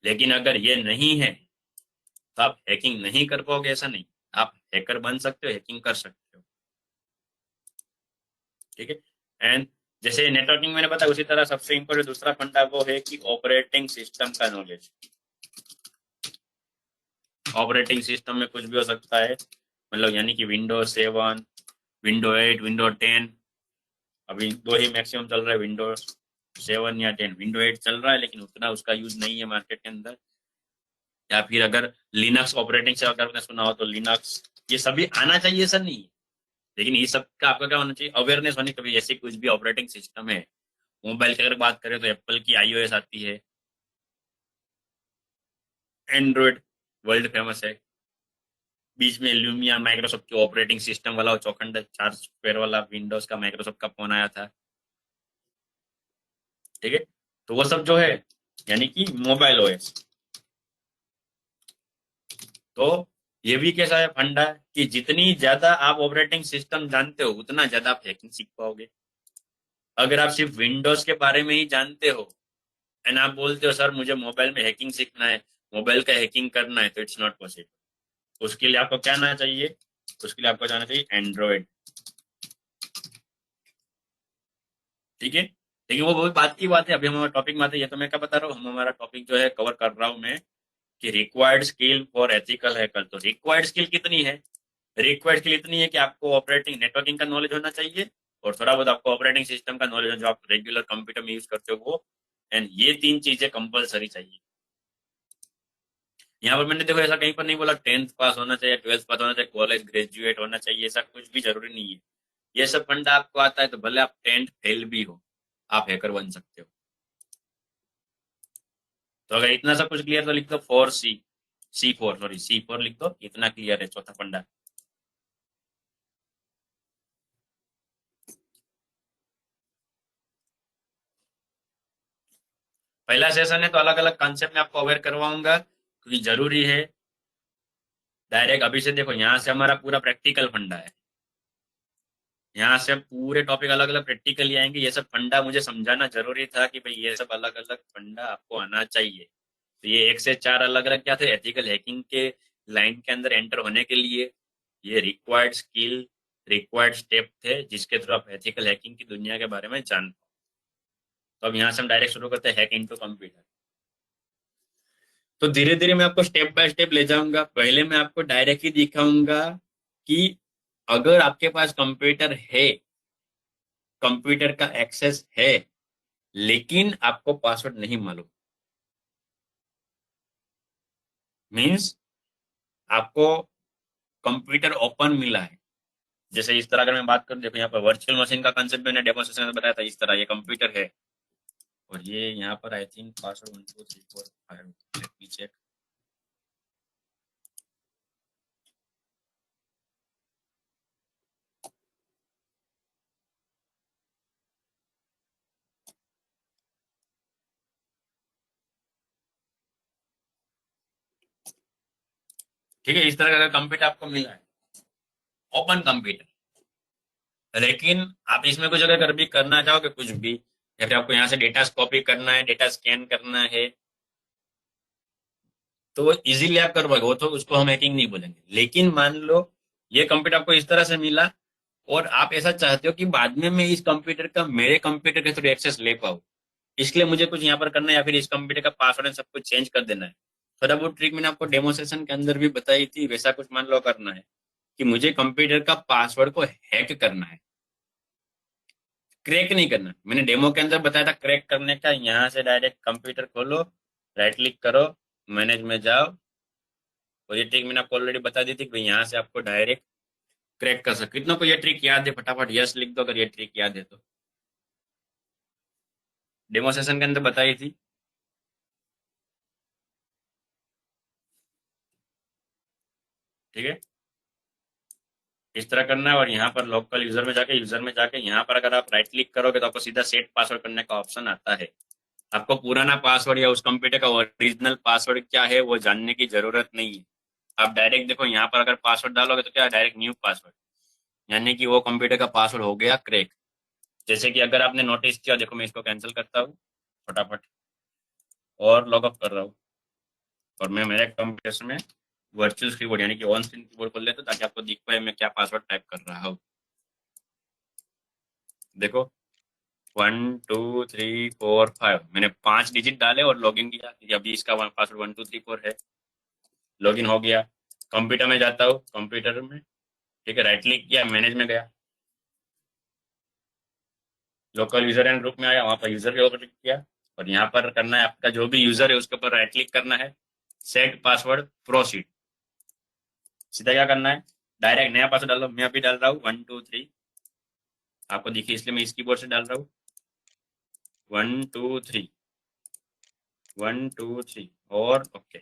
लेकिन अगर ये नहीं है तो आप हैकिंग नहीं कर पाओगे, ऐसा नहीं। आप हैकर बन सकते हो, हैकिंग कर सकते हो, ठीक है। एंड जैसे नेटवर्किंग मैंने बताया उसी तरह सबसे इम्पोर्टेंट दूसरा फंडा वो है कि ऑपरेटिंग सिस्टम का नॉलेज। ऑपरेटिंग सिस्टम में कुछ भी हो सकता है, मतलब यानी कि विंडोज 7, विंडो 8, विंडो 10, अभी 2 ही मैक्सिमम चल रहा है, विंडोज 7 या 10। विंडो 8 चल रहा है लेकिन उतना उसका यूज नहीं है मार्केट के अंदर। या फिर अगर लिनक्स ऑपरेटिंग से अगर आपने सुना हो तो लिनक्स, ये सभी आना चाहिए सर नहीं है, लेकिन ये सब का आपका क्या होना चाहिए, अवेयरनेस होनी चाहिए। ऐसी कुछ भी ऑपरेटिंग सिस्टम है, मोबाइल की अगर बात करें तो एप्पल की iOS आती है, एंड्रॉइड वर्ल्ड फेमस है, बीच में लूमिया माइक्रोसॉफ्ट की ऑपरेटिंग सिस्टम वाला चौखंड 4 स्क्वायर वाला विंडोज का माइक्रोसॉफ्ट का फोन आया था, ठीक है। तो वो सब जो है यानी कि मोबाइल ओएस, तो ये भी कैसा है फंडा कि जितनी ज्यादा आप ऑपरेटिंग सिस्टम जानते हो उतना ज्यादा आप हैकिंग सीख पाओगे। अगर आप सिर्फ विंडोज के बारे में ही जानते हो एंड आप बोलते हो सर मुझे मोबाइल में हैकिंग सीखना है, मोबाइल का हैकिंग करना है, तो इट्स नॉट पॉसिबल। उसके लिए आपको क्या आना चाहिए, उसके लिए आपको जाना चाहिए एंड्रॉइड, ठीक है। लेकिन वो बहुत बात की बात है, अभी हमारा टॉपिक में आते हैं, ये तो मैं क्या बता रहा हूँ, हम हमारा टॉपिक जो है कवर कर रहा हूँ मैं कि required skill for ethical hacker. तो रिक्वायर्ड स्किल कितनी है, रिक्वायर्ड स्किल इतनी है कि आपको ऑपरेटिंग नेटवर्किंग का नॉलेज होना चाहिए और थोड़ा बहुत आपको ऑपरेटिंग सिस्टम का नॉलेज है जो आप रेगुलर कंप्यूटर में यूज करते हो वो, एंड ये 3 चीजें कंपलसरी चाहिए। यहाँ पर मैंने देखो ऐसा कहीं पर नहीं बोला 10th पास होना चाहिए, 12th पास होना चाहिए, कॉलेज ग्रेजुएट होना चाहिए, ऐसा कुछ भी जरूरी नहीं है। ये सब फंडा आपको आता है तो भले आप 10th फेल भी हो, आप हैकर बन सकते हो। तो अगर इतना सब कुछ क्लियर तो लिख दो 4C4 लिख दो, इतना क्लियर है चौथा फंडा। पहला सेशन है तो अलग अलग कॉन्सेप्ट में आपको अवेयर करवाऊंगा, क्योंकि जरूरी है। डायरेक्ट अभी से देखो, यहाँ से हमारा पूरा प्रैक्टिकल फंडा है, यहाँ से पूरे टॉपिक अलग अलग प्रैक्टिकली आएंगे। ये सब फंडा मुझे समझाना जरूरी था कि भाई ये सब अलग अलग फंडा आपको आना चाहिए। तो ये 1 से 4 अलग अलग क्या थे, एथिकल हैकिंग के लाइन के अंदर एंटर होने के लिए ये रिक्वायर्ड स्किल, रिक्वायर्ड स्टेप थे जिसके थ्रू आप एथिकल हैकिंग की दुनिया के बारे में जान पाओ। तो अब यहाँ से हम डायरेक्ट शुरू करते हैं हैक इनटू कंप्यूटर। तो धीरे धीरे मैं आपको स्टेप बाय स्टेप ले जाऊंगा। पहले मैं आपको डायरेक्ट ही दिखाऊंगा कि अगर आपके पास कंप्यूटर है, कंप्यूटर का एक्सेस है, लेकिन आपको पासवर्ड नहीं मालूम, मींस आपको कंप्यूटर ओपन मिला है। जैसे इस तरह अगर मैं बात करूं, देखो यहाँ पर वर्चुअल मशीन का कंसेप्ट मैंने डेमोन्स्ट्रेशन में बताया था। इस तरह ये कंप्यूटर है और ये यहाँ पर I think password 1 2 3 4 5 let me check. ठीक है, इस तरह का कंप्यूटर आपको मिला है, ओपन कंप्यूटर। लेकिन आप इसमें कुछ अगर भी करना चाहोगे, कुछ भी, या फिर आपको यहाँ से डेटा कॉपी करना है, डेटा स्कैन करना है, तो इजीली आप कर पाओगे, वो तो उसको हम हैकिंग नहीं बोलेंगे। लेकिन मान लो ये कंप्यूटर आपको इस तरह से मिला और आप ऐसा चाहते हो कि बाद में मैं इस कंप्यूटर का मेरे कंप्यूटर के थ्रू एक्सेस ले पाऊँ, इसलिए मुझे कुछ यहाँ पर करना है, या फिर इस कंप्यूटर का पासवर्ड सब कुछ चेंज कर देना है। थोड़ा बहुत ट्रिक मैंने आपको डेमोन्स्ट्रेशन के अंदर भी बताई थी, वैसा कुछ मान लो करना है कि मुझे कंप्यूटर का पासवर्ड को हैक करना है, क्रैक नहीं करना। मैंने डेमो के अंदर बताया था क्रैक करने का। यहाँ से डायरेक्ट कंप्यूटर खोलो, राइट क्लिक करो, मैनेज में जाओ, और ये ट्रिक मैंने आपको ऑलरेडी बता दी थी कि यहाँ से आपको डायरेक्ट क्रैक कर सकते। कितनों को ये ट्रिक याद है? फटाफट यस लिख दो अगर ये ट्रिक याद है तो। डेमो सेशन के अंदर बताई थी। ठीक है, इस तरह करना है। और यहाँ पर लोकल यूजर में जाके यहाँ पर अगर आप राइट क्लिक करोगे तो आपको सीधा सेट पासवर्ड करने का ऑप्शन आता है। आपको पुराना पासवर्ड या उस कंप्यूटर का ओरिजिनल पासवर्ड क्या है वो जानने की जरूरत नहीं है। आप डायरेक्ट देखो यहाँ पर अगर पासवर्ड डालोगे तो क्या, डायरेक्ट न्यू पासवर्ड, यानी कि वो कंप्यूटर का पासवर्ड हो गया क्रैक। जैसे कि अगर आपने नोटिस किया, देखो मैं इसको कैंसिल करता हूँ फटाफट और लॉग ऑफ कर रहा हूँ, और मैं मेरे कंप्यूटर में वर्चुअल कीबोर्ड यानी कि ऑन स्क्रीन कीबोर्ड खोल लेता हूँ ताकि आपको दिख पाए मैं क्या पासवर्ड टाइप कर रहा हूँ। देखो 1 2 3 4 5 मैंने 5 डिजिट डाले और लॉगिन किया। अभी इसका पासवर्ड 1 2 3 4 है। लॉगिन हो गया। कंप्यूटर में जाता हूँ, कंप्यूटर में, ठीक है, राइट क्लिक किया, मैनेज में गया, लोकल यूजर एंड ग्रुप में आया, वहां पर यूजर के ऊपर क्लिक किया, और यहाँ पर करना है आपका जो भी यूजर है उसके ऊपर राइट क्लिक करना है, सेट पासवर्ड प्रोसीड। सीधा क्या करना है, डायरेक्ट नया पासवर्ड डालो। मैं अभी डाल रहा हूँ 1 2 3, आपको देखिए इसलिए मैं इस कीबोर्ड से डाल रहा हूँ 1 2 3 1 2 3 और ओके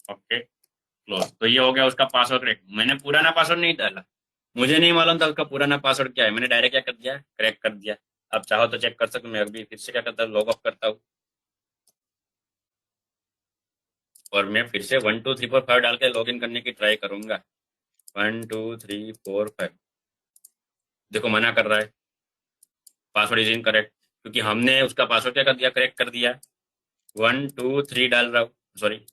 ओके क्लोज। तो ये हो गया उसका पासवर्ड क्रैक। मैंने पुराना पासवर्ड नहीं डाला, मुझे नहीं मालूम था उसका पुराना पासवर्ड क्या है, मैंने डायरेक्ट क्या कर दिया, क्रैक कर दिया। आप चाहो तो चेक कर सकते हो। मैं अभी फिर से क्या करता हूँ, लॉग ऑफ करता हूँ और मैं फिर से 1 2 3 4 5 डाल के लॉग इन करने की ट्राई करूंगा। 1 2 3 4 5, देखो मना कर रहा है, पासवर्ड इज इनकरेक्ट, क्योंकि हमने उसका पासवर्ड क्या कर दिया, करेक्ट कर दिया। 1 2 3 डाल रहा हूँ, सॉरी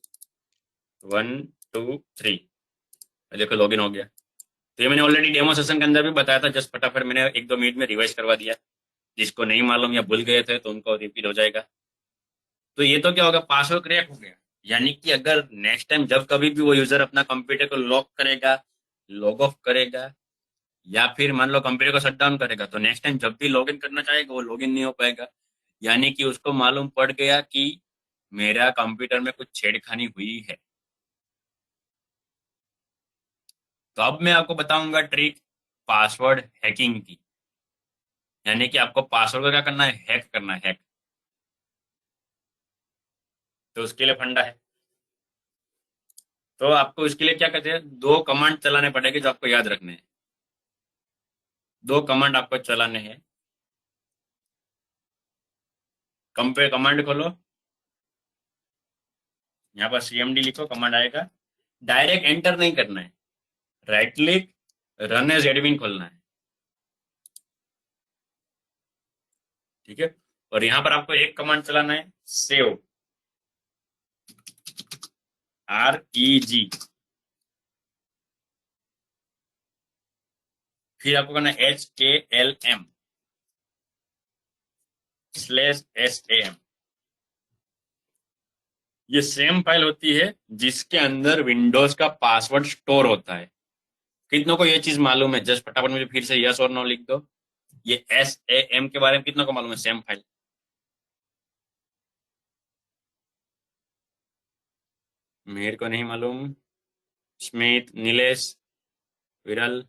1 2 3, देखो लॉग इन हो गया। तो ये मैंने ऑलरेडी डेमो सेशन के अंदर भी बताया था, जस्ट फटाफट मैंने 1 2 मिनट में रिवाइज करवा दिया। जिसको नहीं मालूम या भूल गए थे तो उनको रिपीट हो जाएगा। तो ये तो क्या होगा, पासवर्ड क्रैक हो गया, यानी कि अगर नेक्स्ट टाइम जब कभी भी वो यूजर अपना कंप्यूटर को लॉक करेगा, लॉग ऑफ करेगा, या फिर मान लो कंप्यूटर को शट डाउन करेगा तो नेक्स्ट टाइम जब भी लॉगिन करना चाहेगा वो लॉगिन नहीं हो पाएगा। यानी कि उसको मालूम पड़ गया कि मेरा कंप्यूटर में कुछ छेड़खानी हुई है। तो अब मैं आपको बताऊंगा ट्रिक पासवर्ड हैकिंग की। यानी कि आपको पासवर्ड को क्या करना है, हैक करना है, हैक। तो उसके लिए फंडा है। तो आपको इसके लिए क्या कहते हैं, दो कमांड चलाने पड़ेंगे जो आपको याद रखने हैं। दो कमांड आपको चलाने हैं। कमांड खोलो, यहाँ पर cmd लिखो, कमांड आएगा। डायरेक्ट एंटर नहीं करना है, right click, run as admin खोलना है। ठीक है। और यहाँ पर आपको एक कमांड चलाना है, सेव, REG। फिर आपको करना है HKLM/SAM। ये सेम फाइल होती है जिसके अंदर विंडोज का पासवर्ड स्टोर होता है। कितनों को ये चीज मालूम है, जस्ट फटाफट मुझे फिर से यस और नो लिख दो। ये SAM के बारे में कितनों को मालूम है, सेम फाइल? मेरे को नहीं मालूम, स्मिथ, नीलेश, विरल,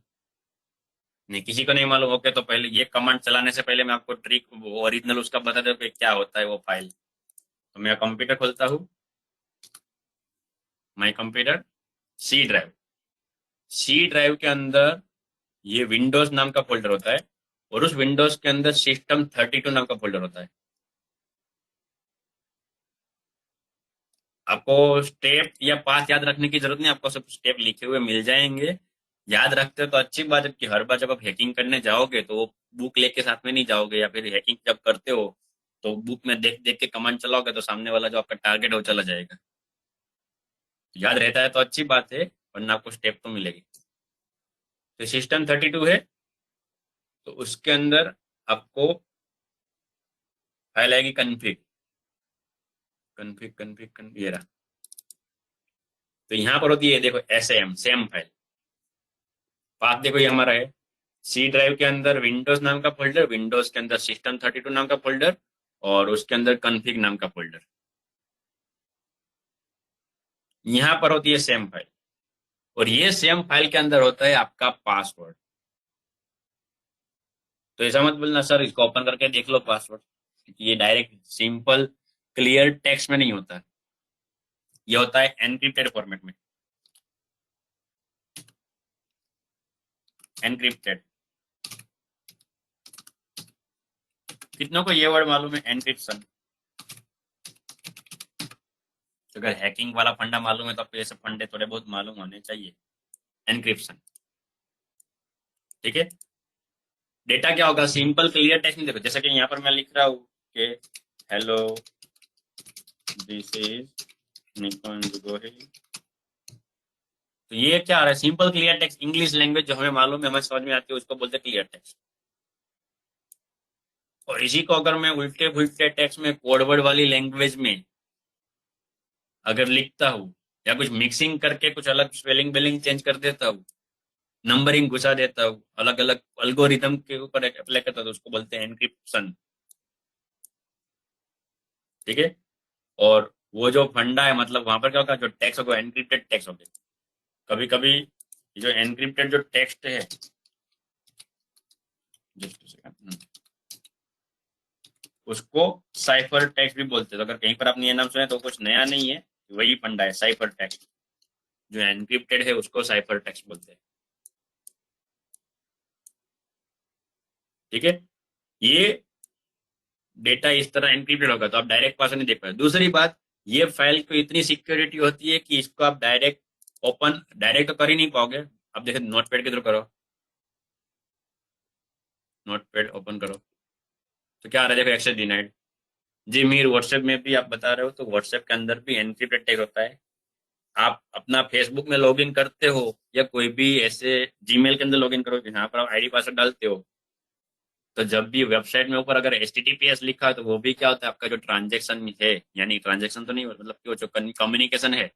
नहीं, किसी को नहीं मालूम। ओके, तो पहले ये कमांड चलाने से पहले मैं आपको ट्रिक ओरिजिनल उसका बता दूं कि क्या होता है वो फाइल। तो मैं कंप्यूटर खोलता हूँ, माई कंप्यूटर, सी ड्राइव के अंदर ये विंडोज नाम का फोल्डर होता है और उस विंडोज के अंदर System32 नाम का फोल्डर होता है। आपको स्टेप या पाथ याद रखने की जरूरत नहीं, आपको सब स्टेप लिखे हुए मिल जाएंगे। याद रखते हो तो अच्छी बात है कि हर बार जब आप हैकिंग करने जाओगे तो वो बुक लेके साथ में नहीं जाओगे, या फिर हैकिंग जब करते हो तो बुक में देख देख के कमांड चलाओगे तो सामने वाला जो आपका टारगेट है वो चला जाएगा। याद रहता है तो अच्छी बात है, वरना आपको स्टेप तो मिलेगी। तो System32 है, तो उसके अंदर आपको फाइल आएगी कन्फिग, ये रहा। तो यहाँ पर होती है, देखो, SAM, सेम फाइल। पाथ देखो ये हमारा है, सी ड्राइव के अंदर विंडोज नाम का फोल्डर, विंडोज के अंदर System32 नाम का फोल्डर, और उसके अंदर कन्फिग नाम का फोल्डर। यहाँ पर होती है सेम फाइल, और ये सेम फाइल के अंदर होता है आपका पासवर्ड। तो ऐसा मत बोलना सर इसको ओपन करके देख लो पासवर्ड, क्योंकि ये डायरेक्ट सिंपल क्लियर टेक्स्ट में नहीं होता, ये होता है एनक्रिप्टेड फॉर्मेट में। एनक्रिप्टेड, कितनों को ये वर्ड मालूम है, एनक्रिप्शन? अगर हैकिंग वाला फंडा मालूम है तो आपको ये सब फंडे थोड़े बहुत मालूम होने चाहिए। एनक्रिप्शन, ठीक है। डेटा क्या होगा, सिंपल क्लियर टेक्स्ट में। देखो जैसा कि यहाँ पर मैं लिख रहा हूँ कि हेलो दिस इज निकुंज गोहिल, तो ये क्या आ रहा है, simple clear text. English language जो हमें मालूम है, हमें समझ में आती है, उसको बोलते हैं क्लियर टेक्स्ट। और इसी को अगर मैं उल्टे पुल्टे टेक्स्ट में कोडवर्ड वाली लैंग्वेज में अगर लिखता हूँ, या कुछ मिक्सिंग करके कुछ अलग स्पेलिंग बेलिंग चेंज कर देता हूँ, नंबरिंग घुसा देता हूँ, अलग अलग अल्गोरिदम के ऊपर अप्लाई करता हूँ, तो उसको बोलते हैं एनक्रिप्शन, ठीक है। और वो जो फंडा है, मतलब वहां पर क्या होगा, जो टेक्स्ट होगा एनक्रिप्टेड टेक्स्ट होगा। कभी कभी जो एनक्रिप्टेड जो टेक्स्ट है, उसको साइफर टेक्स्ट भी बोलते हैं। तो अगर कहीं पर आपने ये नाम सुना है तो कुछ नया नहीं है, वही फंडा है, साइफर टेक्स्ट। जो एनक्रिप्टेड है उसको साइफर टेक्स्ट बोलते हैं, ठीक है। ये डेटा इस तरह एनक्रिप्टेड होगा तो आप डायरेक्ट पासवर्ड नहीं देख पाए। दूसरी बात, ये फाइल को इतनी सिक्योरिटी होती है कि इसको आप डायरेक्ट तो कर ही नहीं पाओगे। आप देखो नोटपैड के थ्रू करो, नोटपैड ओपन करो तो क्या आ रहा है, देखो एक्सेस डिनाइड। जी मीर, व्हाट्सएप में भी आप बता रहे हो तो व्हाट्सएप के अंदर भी एनक्रिप्टेड टेक्स्ट होता है। आप अपना फेसबुक में लॉगिन करते हो या कोई भी ऐसे जीमेल के अंदर लॉगिन करो जहाँ पर आप आईडी पासवर्ड डालते हो, तो जब भी वेबसाइट में ऊपर अगर HTTPS लिखा है तो वो भी क्या होता है, आपका जो ट्रांजेक्शन है, यानी ट्रांजेक्शन तो नहीं मतलब कि वो जो कम्युनिकेशन है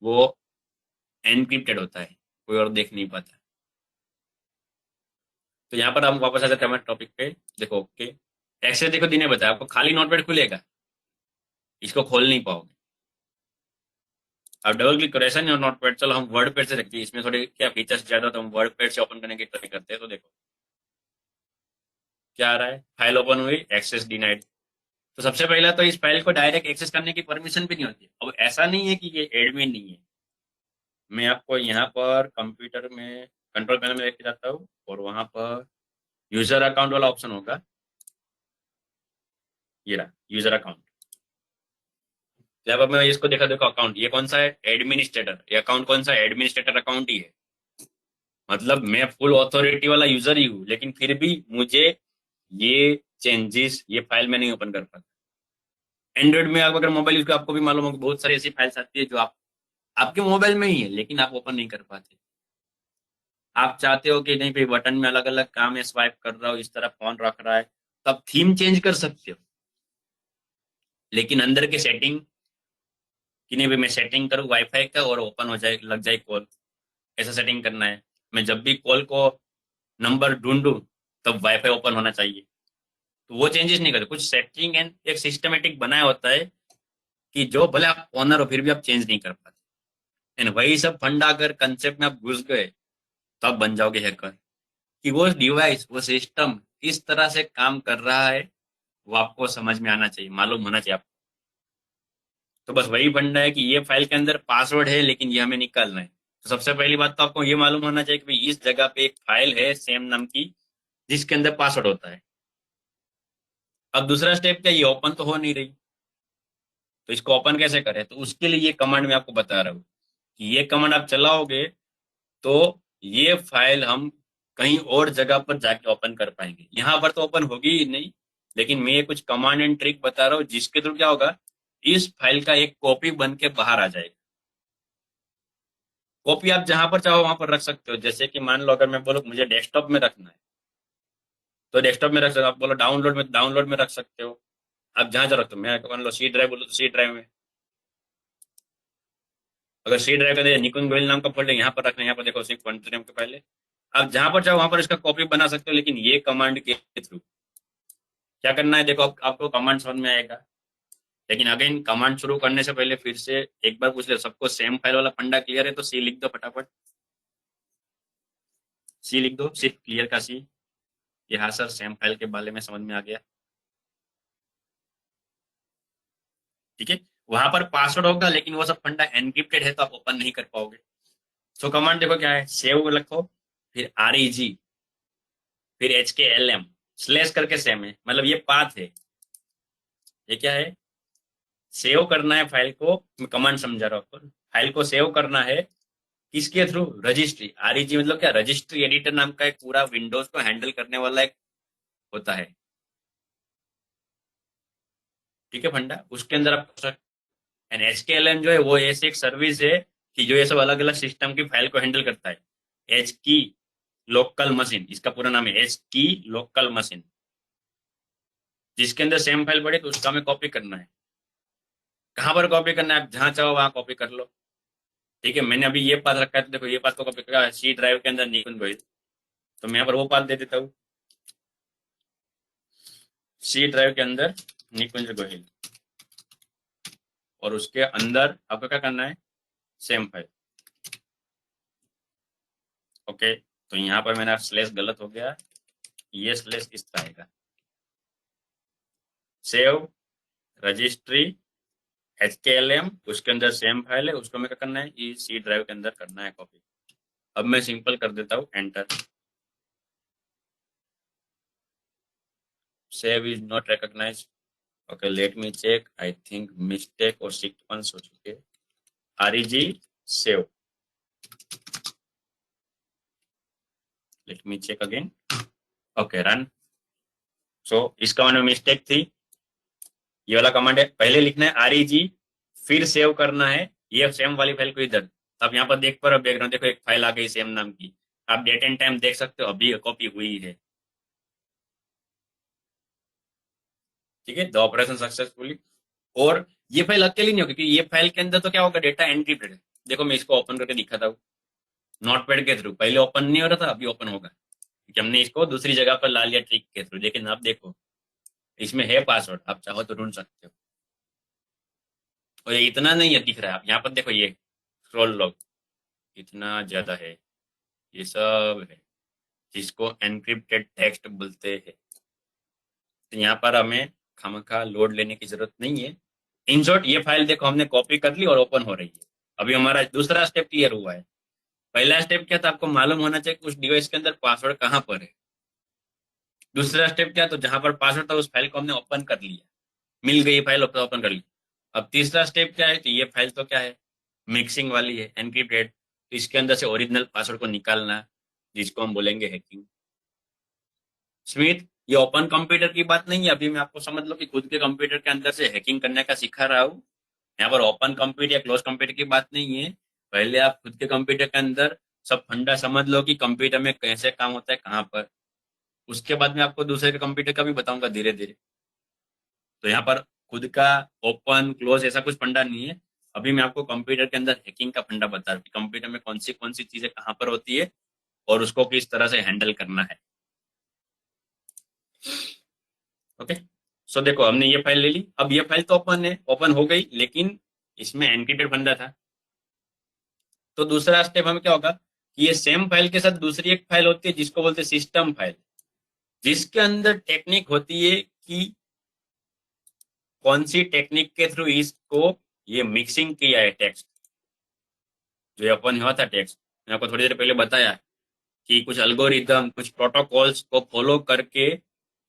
वो एनक्रिप्टेड होता है, कोई और देख नहीं पाता। तो यहाँ पर हम वापस आ जाते हैं हमारे टॉपिक पे। देखो ओके, एक्सेस देखो दिन ने बताया आपको खाली नोटपैड खुलेगा, इसको खोल नहीं पाओगे। अब डबल क्लिक करो, ऐसा नहीं नोटपैड, चलो हम वर्ड पैड से रखते हैं, इसमें थोड़े क्या फीचर्स ज्यादा, तो हम वर्ड पैड से ओपन करने की ट्राई करते हैं। तो देखो क्या आ रहा है, फाइल ओपन हुई, एक्सेस डिनाइड। तो सबसे पहला तो इस फाइल को डायरेक्ट एक्सेस करने की परमिशन भी नहीं होती। अब ऐसा नहीं है कि ये एडमिन नहीं है, मैं आपको यहाँ पर कंप्यूटर में कंट्रोल पैनल में लेके जाता हूँ और वहां पर यूजर अकाउंट वाला ऑप्शन होगा, ये रहा यूजर अकाउंट। जब अब मैं इसको देखा, देखो अकाउंट ये कौन सा है, एडमिनिस्ट्रेटर। ये अकाउंट कौन सा है, एडमिनिस्ट्रेटर अकाउंट ही है। मतलब मैं फुल ऑथोरिटी वाला यूजर ही हूँ, लेकिन फिर भी मुझे ये चेंजेस, ये फाइल में नहीं ओपन कर पाता। एंड्रॉइड में आप अगर मोबाइल यूज, आपको भी मालूम होगा बहुत सारी ऐसी फाइल्स आती है जो आप आपके मोबाइल में ही है, लेकिन आप ओपन नहीं कर पाते। आप चाहते हो कि नहीं भाई बटन में अलग अलग काम है, स्वाइप कर रहा हो, इस तरह फोन रख रहा है, तब थीम चेंज कर सकते हो। लेकिन अंदर के सेटिंग कि नहीं भाई मैं सेटिंग करूँ वाईफाई का और ओपन हो जाए, लग जाए कॉल, ऐसा सेटिंग करना है। मैं जब भी कॉल को नंबर ढूंढूं तब वाईफाई ओपन होना चाहिए, तो वो चेंजेस नहीं करते। कुछ सेटिंग एंड एक सिस्टमेटिक बनाया होता है कि जो भले आप ओनर हो फिर भी आप चेंज नहीं कर पाते। एंड वही सब फंडा अगर कंसेप्ट में आप घुस गए तब बन जाओगे हैकर, कि वो डिवाइस, वो सिस्टम किस तरह से काम कर रहा है वो आपको समझ में आना चाहिए, मालूम होना चाहिए आपको। तो बस वही फंडा है कि ये फाइल के अंदर पासवर्ड है, लेकिन ये हमें निकालना है। तो सबसे पहली बात तो आपको ये मालूम होना चाहिए कि भाई इस जगह पे एक फाइल है सेम नाम की जिसके अंदर पासवर्ड होता है। अब दूसरा स्टेप क्या, ये ओपन तो हो नहीं रही, तो इसको ओपन कैसे करें, तो उसके लिए ये कमांड मैं आपको बता रहा हूँ कि ये कमांड आप चलाओगे तो ये फाइल हम कहीं और जगह पर जाके ओपन कर पाएंगे। यहाँ पर तो ओपन होगी ही नहीं, लेकिन मैं ये कुछ कमांड एंड ट्रिक बता रहा हूँ जिसके थ्रू क्या होगा, इस फाइल का एक कॉपी बन के बाहर आ जाएगा। कॉपी आप जहां पर चाहो वहां पर रख सकते हो। जैसे कि मान लो अगर मैं बोलूँ मुझे डेस्कटॉप में रखना है, तो डेस्कटॉप में रख सकते हो। आप बोलो डाउनलोड में रख सकते हो। आप जहां जहाँ रखते हो, मैं मान लो सी ड्राइव बोलो तो सी ड्राइव में। अगर सी ड्राइव के अंदर निकुंज गोयल नाम का फोल्डर यहाँ पर रखना है, यहाँ पर देखो सिर्फ 1 के पहले आप जहां पर चाहो वहां पर इसका कॉपी बना सकते हो, लेकिन ये कमांड के थ्रू क्या करना है, देखो आपको कमांड समझ में आएगा। लेकिन अगेन कमांड शुरू करने से पहले फिर से एक बार पूछ ले, सबको सेम फाइल वाला फंडा क्लियर है तो सी लिख दो फटाफट, सी लिख दो, सिर्फ क्लियर का सी। ये हाँ सर सेम फाइल के बारे में समझ में आ गया, ठीक है। वहां पर पासवर्ड होगा, लेकिन वो सब फंडा एनक्रिप्टेड है तो आप ओपन नहीं कर पाओगे। सो कमांड देखो क्या है, सेव लिखो, फिर REG, फिर HKLM स्लेश करके सेम है, मतलब ये पाथ है। ये क्या है, सेव करना है फाइल को, मैं कमांड समझा रहा हूँ आपको। फाइल को सेव करना है किसके थ्रू, रजिस्ट्री। REG मतलब क्या, रजिस्ट्री एडिटर नाम का एक पूरा विंडोज को हैंडल करने वाला एक होता है, ठीक है फंडा, उसके अंदर आप। एंड HKLM जो है वो ऐसी एक सर्विस है कि जो ये सब अलग अलग सिस्टम की फाइल को हैंडल करता है। एच की लोकल मशीन, इसका पूरा नाम है एच की लोकल मशीन। जिसके अंदर सेम फाइल पड़े तो उसका हमें कॉपी करना है। कहाँ पर कॉपी करना है, आप जहां चाहो वहां कॉपी कर लो, ठीक है। मैंने अभी ये पाथ रखा है तो देखो ये पाथ को कॉपी करा, सी ड्राइव के अंदर निकुंज गोयल, तो मैं यहाँ पर वो पाथ दे देता हूँ, सी ड्राइव के अंदर निकुंज गोयल, और उसके अंदर आपको क्या करना है, सेम फाइल। ओके, तो यहाँ पर मेरा स्लेश गलत हो गया, ये स्लेश इस तरह आएगा, सेव रजिस्ट्री HKLM, उसके अंदर सेम फाइल है, उसको मैं क्या करना है, ये सी ड्राइव के अंदर करना है कॉपी। अब मैं सिंपल कर देता हूँ enter, save is not recognised. Okay let me check, I think mistake और सीक्वेंस हो चुके। REG save, let me check again, okay run. So इस कमांड में मिस्टेक थी, ये वाला कमांड है, पहले लिखना है REG, फिर सेव करना है ये सेम वाली फाइल को इधर। अब यहाँ पर देख पर बैकग्राउंड देखो, एक फाइल आ गई सेम नाम की, आप डेट एंड टाइम देख सकते हो, अभी कॉपी हुई है, ठीक है। The operation successfully. और ये फाइल अकेली नहीं होगी, क्योंकि ये फाइल के अंदर तो क्या होगा, डेटा एनक्रिप्टेड है। देखो मैं इसको ओपन करके दिखाता हूँ नोटपैड के थ्रू, पहले ओपन नहीं हो रहा था, अभी ओपन होगा, क्योंकि हमने इसको दूसरी जगह पर ला लिया ट्रिक के थ्रू। लेकिन अब देखो इसमें है पासवर्ड, आप चाहो तो ढूंढ सकते हो। और ये इतना नहीं है दिख रहा है, आप यहाँ पर देखो ये स्क्रॉल लॉग इतना ज्यादा है, ये सब है जिसको एनक्रिप्टेड टेक्स्ट बोलते हैं। तो यहाँ पर हमें खामखा लोड लेने की जरूरत नहीं है। इन शॉर्ट ये फाइल देखो हमने कॉपी कर ली और ओपन हो रही है। अभी हमारा दूसरा स्टेप क्लियर हुआ है। पहला स्टेप क्या था, आपको मालूम होना चाहिए कि उस डिवाइस के अंदर पासवर्ड कहाँ पर है। दूसरा स्टेप क्या, तो जहां पर पासवर्ड था उस फाइल को हमने ओपन कर लिया, मिल गई फाइल, ओपन कर ली। अब तीसरा स्टेप क्या है, तो ये फाइल तो क्या है, मिक्सिंग वाली है, एनक्रिप्टेड। तो इसके अंदर से ओरिजिनल पासवर्ड को निकालना, जिसको हम बोलेंगे हैकिंग। स्मिथ, ये ओपन कंप्यूटर की बात नहीं है, अभी मैं आपको समझ लो कि खुद के कंप्यूटर के अंदर से हैकिंग करने का सिखा रहा हूँ। यहाँ पर ओपन कंप्यूटर या क्लोज कंप्यूटर की बात नहीं है। पहले आप खुद के कंप्यूटर के अंदर सब फंडा समझ लो कि कंप्यूटर में कैसे काम होता है, कहाँ पर। उसके बाद मैं आपको दूसरे के कंप्यूटर का भी बताऊंगा धीरे धीरे। तो यहाँ पर खुद का ओपन क्लोज ऐसा कुछ फंडा नहीं है। अभी मैं आपको कंप्यूटर के अंदर हैकिंग का फंडा बता रहा हूँ कि कंप्यूटर में कौन सी चीजें कहाँ पर होती है और उसको किस तरह से हैंडल करना है। ओके, सो देखो हमने ये फाइल ले ली। अब ये फाइल तो ओपन है, ओपन हो गई, लेकिन इसमें एनक्रिप्टेड फंडा था। तो दूसरा स्टेप हमें क्या होगा कि ये सेम फाइल के साथ दूसरी एक फाइल होती है जिसको बोलते हैं सिस्टम फाइल, जिसके अंदर टेक्निक होती है कि कौन सी टेक्निक के थ्रू इसको ये मिक्सिंग किया है टेक्स्ट, जो अपन हुआ था टेक्स्ट। मैंने आपको थोड़ी देर पहले बताया कि कुछ एल्गोरिदम, कुछ प्रोटोकॉल्स को फॉलो करके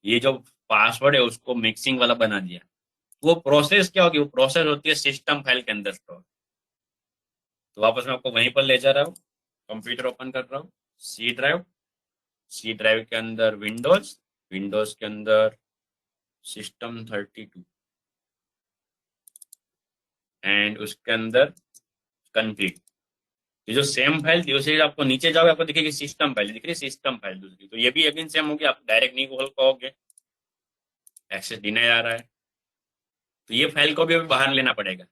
ये जो पासवर्ड है उसको मिक्सिंग वाला बना दिया। वो प्रोसेस क्या होगी, वो प्रोसेस होती है सिस्टम फाइल के अंदर स्टोर। तो वापस मैं आपको वहीं पर ले जा रहा हूँ, कंप्यूटर ओपन कर रहा हूँ, सी ड्राइव, सी ड्राइव के अंदर विंडोज, विंडोज के अंदर System32 एंड उसके अंदर कॉन्फ्लिक्ट। ये जो सेम फाइल थी उसे आपको नीचे जाओगे आपको दिखेगी सिस्टम फाइल, दिख रही है सिस्टम फाइल दूसरी। तो ये भी अगेन सेम होगी, आप डायरेक्ट नहीं खोल पाओगे, एक्सेस डिनाई आ रहा है। तो ये फाइल को भी अभी बाहर लेना पड़ेगा।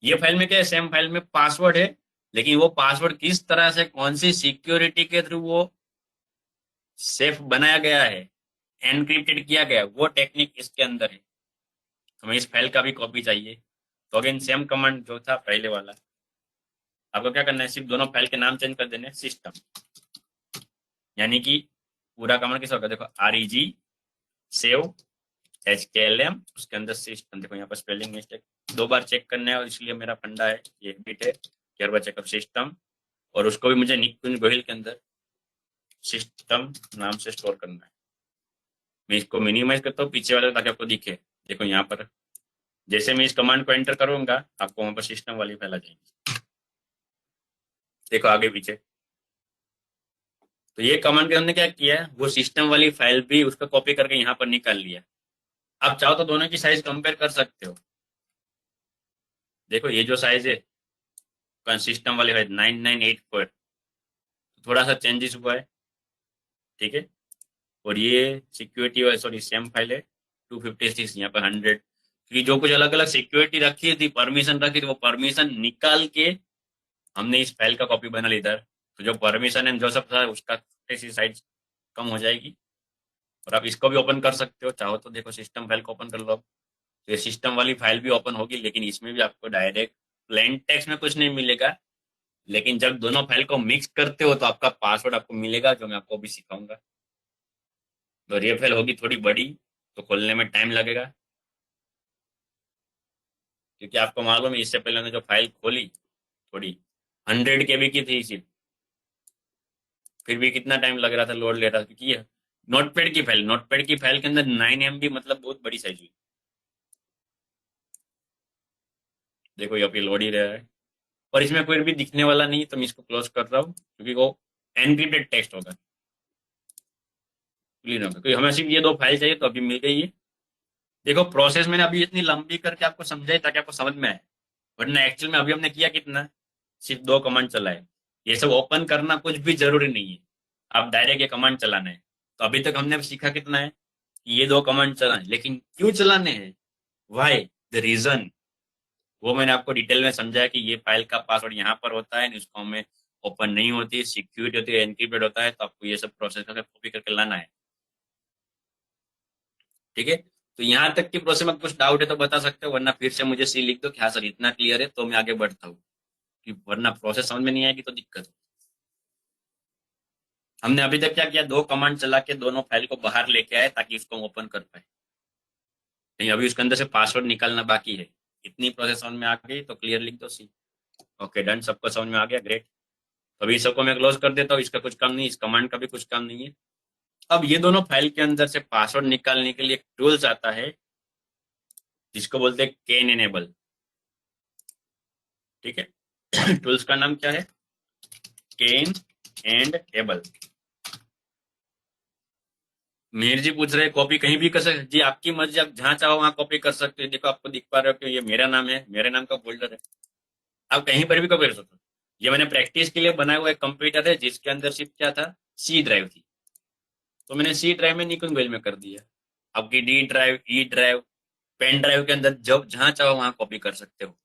ये फाइल में क्या है, सेम फाइल में पासवर्ड है, लेकिन वो पासवर्ड किस तरह से कौन सी सिक्योरिटी के थ्रू वो सेफ बनाया गया है, एनक्रिप्टेड किया गया, वो टेक्निक इसके अंदर है। हमें इस फाइल का भी कॉपी चाहिए। तो अगेन सेम कमांड जो था पहले वाला, आपको क्या करना है, सिर्फ दोनों फाइल के नाम चेंज कर देने, सिस्टम, यानी कि पूरा कमांड कैसा होगा, देखो REG सेव HKLM, उसके अंदर सिस्टम। देखो यहाँ पर स्पेलिंग मिस्टेक 2 बार चेक करना है और इसलिए मेरा फंडा है ये बिट है कि हर बार चेकअप सिस्टम, और उसको भी मुझे निकुंज गोहिल के अंदर सिस्टम नाम से स्टोर करना है। मैं इसको मिनिमाइज करता हूँ पीछे वाले ताकि आपको दिखे। देखो यहाँ पर जैसे मैं इस कमांड को एंटर करूंगा आपको वहां पर सिस्टम वाली फाइल आ जाएगी, देखो आगे पीछे। तो ये कमांड के हमने क्या किया है, वो सिस्टम वाली फाइल भी उसका कॉपी करके यहाँ पर निकाल लिया। आप चाहो तो दोनों की साइज कंपेयर कर सकते हो। देखो ये जो साइज है सिस्टम वाली फाइल 9984, थोड़ा सा चेंजेस हुआ है, ठीक है। और ये सिक्योरिटी सॉरी सेम फाइल है 256, यहाँ पर 100, क्योंकि जो कुछ अलग अलग सिक्योरिटी रखी थी, परमिशन रखी थी, वो परमिशन निकाल के हमने इस फाइल का कॉपी बना ली इधर। तो जो परमिशन है जो सब था उसका सी साइज कम हो जाएगी। और आप इसको भी ओपन कर सकते हो चाहो तो, देखो सिस्टम फाइल को ओपन कर लो। तो ये सिस्टम वाली फाइल भी ओपन होगी, लेकिन इसमें भी आपको डायरेक्ट प्लेन टेक्स्ट में कुछ नहीं मिलेगा। लेकिन जब दोनों फाइल को मिक्स करते हो तो आपका पासवर्ड आपको मिलेगा, जो मैं आपको भी सिखाऊंगा। और ये फाइल होगी थोड़ी बड़ी, तो खोलने में टाइम लगेगा, क्योंकि आपको मालूम है इससे पहले मैंने जो फाइल खोली थोड़ी 100 KB की थी सिर्फ, फिर भी कितना टाइम लग रहा था, लोड ले रहा था, क्योंकि ये नोटपैड की फाइल के अंदर 9 MB मतलब बहुत बड़ी साइज हुई। देखो ये लोड ही रहा है और इसमें कोई भी दिखने वाला नहीं, तो मैं इसको क्लोज कर रहा हूँ क्योंकि वो एनक्रिप्टेड टेक्स्ट होगा, क्लीन होगा। क्योंकि हमें सिर्फ ये 2 फाइल चाहिए, तो अभी मिल गई है। देखो प्रोसेस मैंने अभी इतनी लंबी करके आपको समझाई ताकि आपको समझ में आए, वरना एक्चुअल में अभी हमने किया कितना, सिर्फ 2 कमांड चलाए। ये सब ओपन करना कुछ भी जरूरी नहीं है, आप डायरेक्ट ये कमांड चलाना है। तो अभी तक हमने सीखा कितना है कि ये 2 कमांड चलाने, लेकिन क्यों चलाने हैं, वाई द रीजन, वो मैंने आपको डिटेल में समझाया कि ये फाइल का पासवर्ड यहाँ पर होता है, इसको हमें ओपन नहीं होती, सिक्योरिटी होती है, एनक्रिप्टेड होता है, तो आपको ये सब प्रोसेस करके कॉपी करके लाना है। ठीक है, तो यहाँ तक की प्रोसेस में कुछ डाउट है तो बता सकते हो, वरना फिर से मुझे सी लिख दो कि हाँ सर इतना क्लियर है, तो मैं आगे बढ़ता हूँ, कि वरना प्रोसेस समझ में नहीं आएगी तो दिक्कत है। हमने अभी तक क्या किया, 2 कमांड चला के दोनों फाइल को बाहर लेके आए ताकि उसको ओपन कर पाए। नहीं, अभी उसके अंदर से पासवर्ड निकालना बाकी है। इतनी प्रोसेस समझ में आ गई तो क्लियर लिख दो सी। ओके डन, सबको समझ में आ गया, ग्रेट। अभी इसको मैं क्लोज कर देता हूँ, इसका कुछ काम नहीं, इस कमांड का भी कुछ काम नहीं है। अब ये दोनों फाइल के अंदर से पासवर्ड निकालने के लिए एक टूल्स आता है जिसको बोलते हैं केन एनेबल। ठीक है टूल्स का नाम क्या है, केन एंड एबल। मीर जी पूछ रहे कॉपी कहीं भी कर सकते जी, आपकी मर्जी, आप जहां चाहो वहां कॉपी कर सकते हो। देखो आपको दिख पा रहे हो कि ये मेरा नाम है, मेरे नाम का फोल्डर है, आप कहीं पर भी कॉपी कर सकते हो। ये मैंने प्रैक्टिस के लिए बनाया हुआ एक कंप्यूटर है जिसके अंदर सिर्फ क्या था, सी ड्राइव थी, तो मैंने सी ड्राइव में निकुंज भेज में कर दिया। आपकी D drive, E drive, pen drive के अंदर जब जहां चाहो वहां कॉपी कर सकते हो।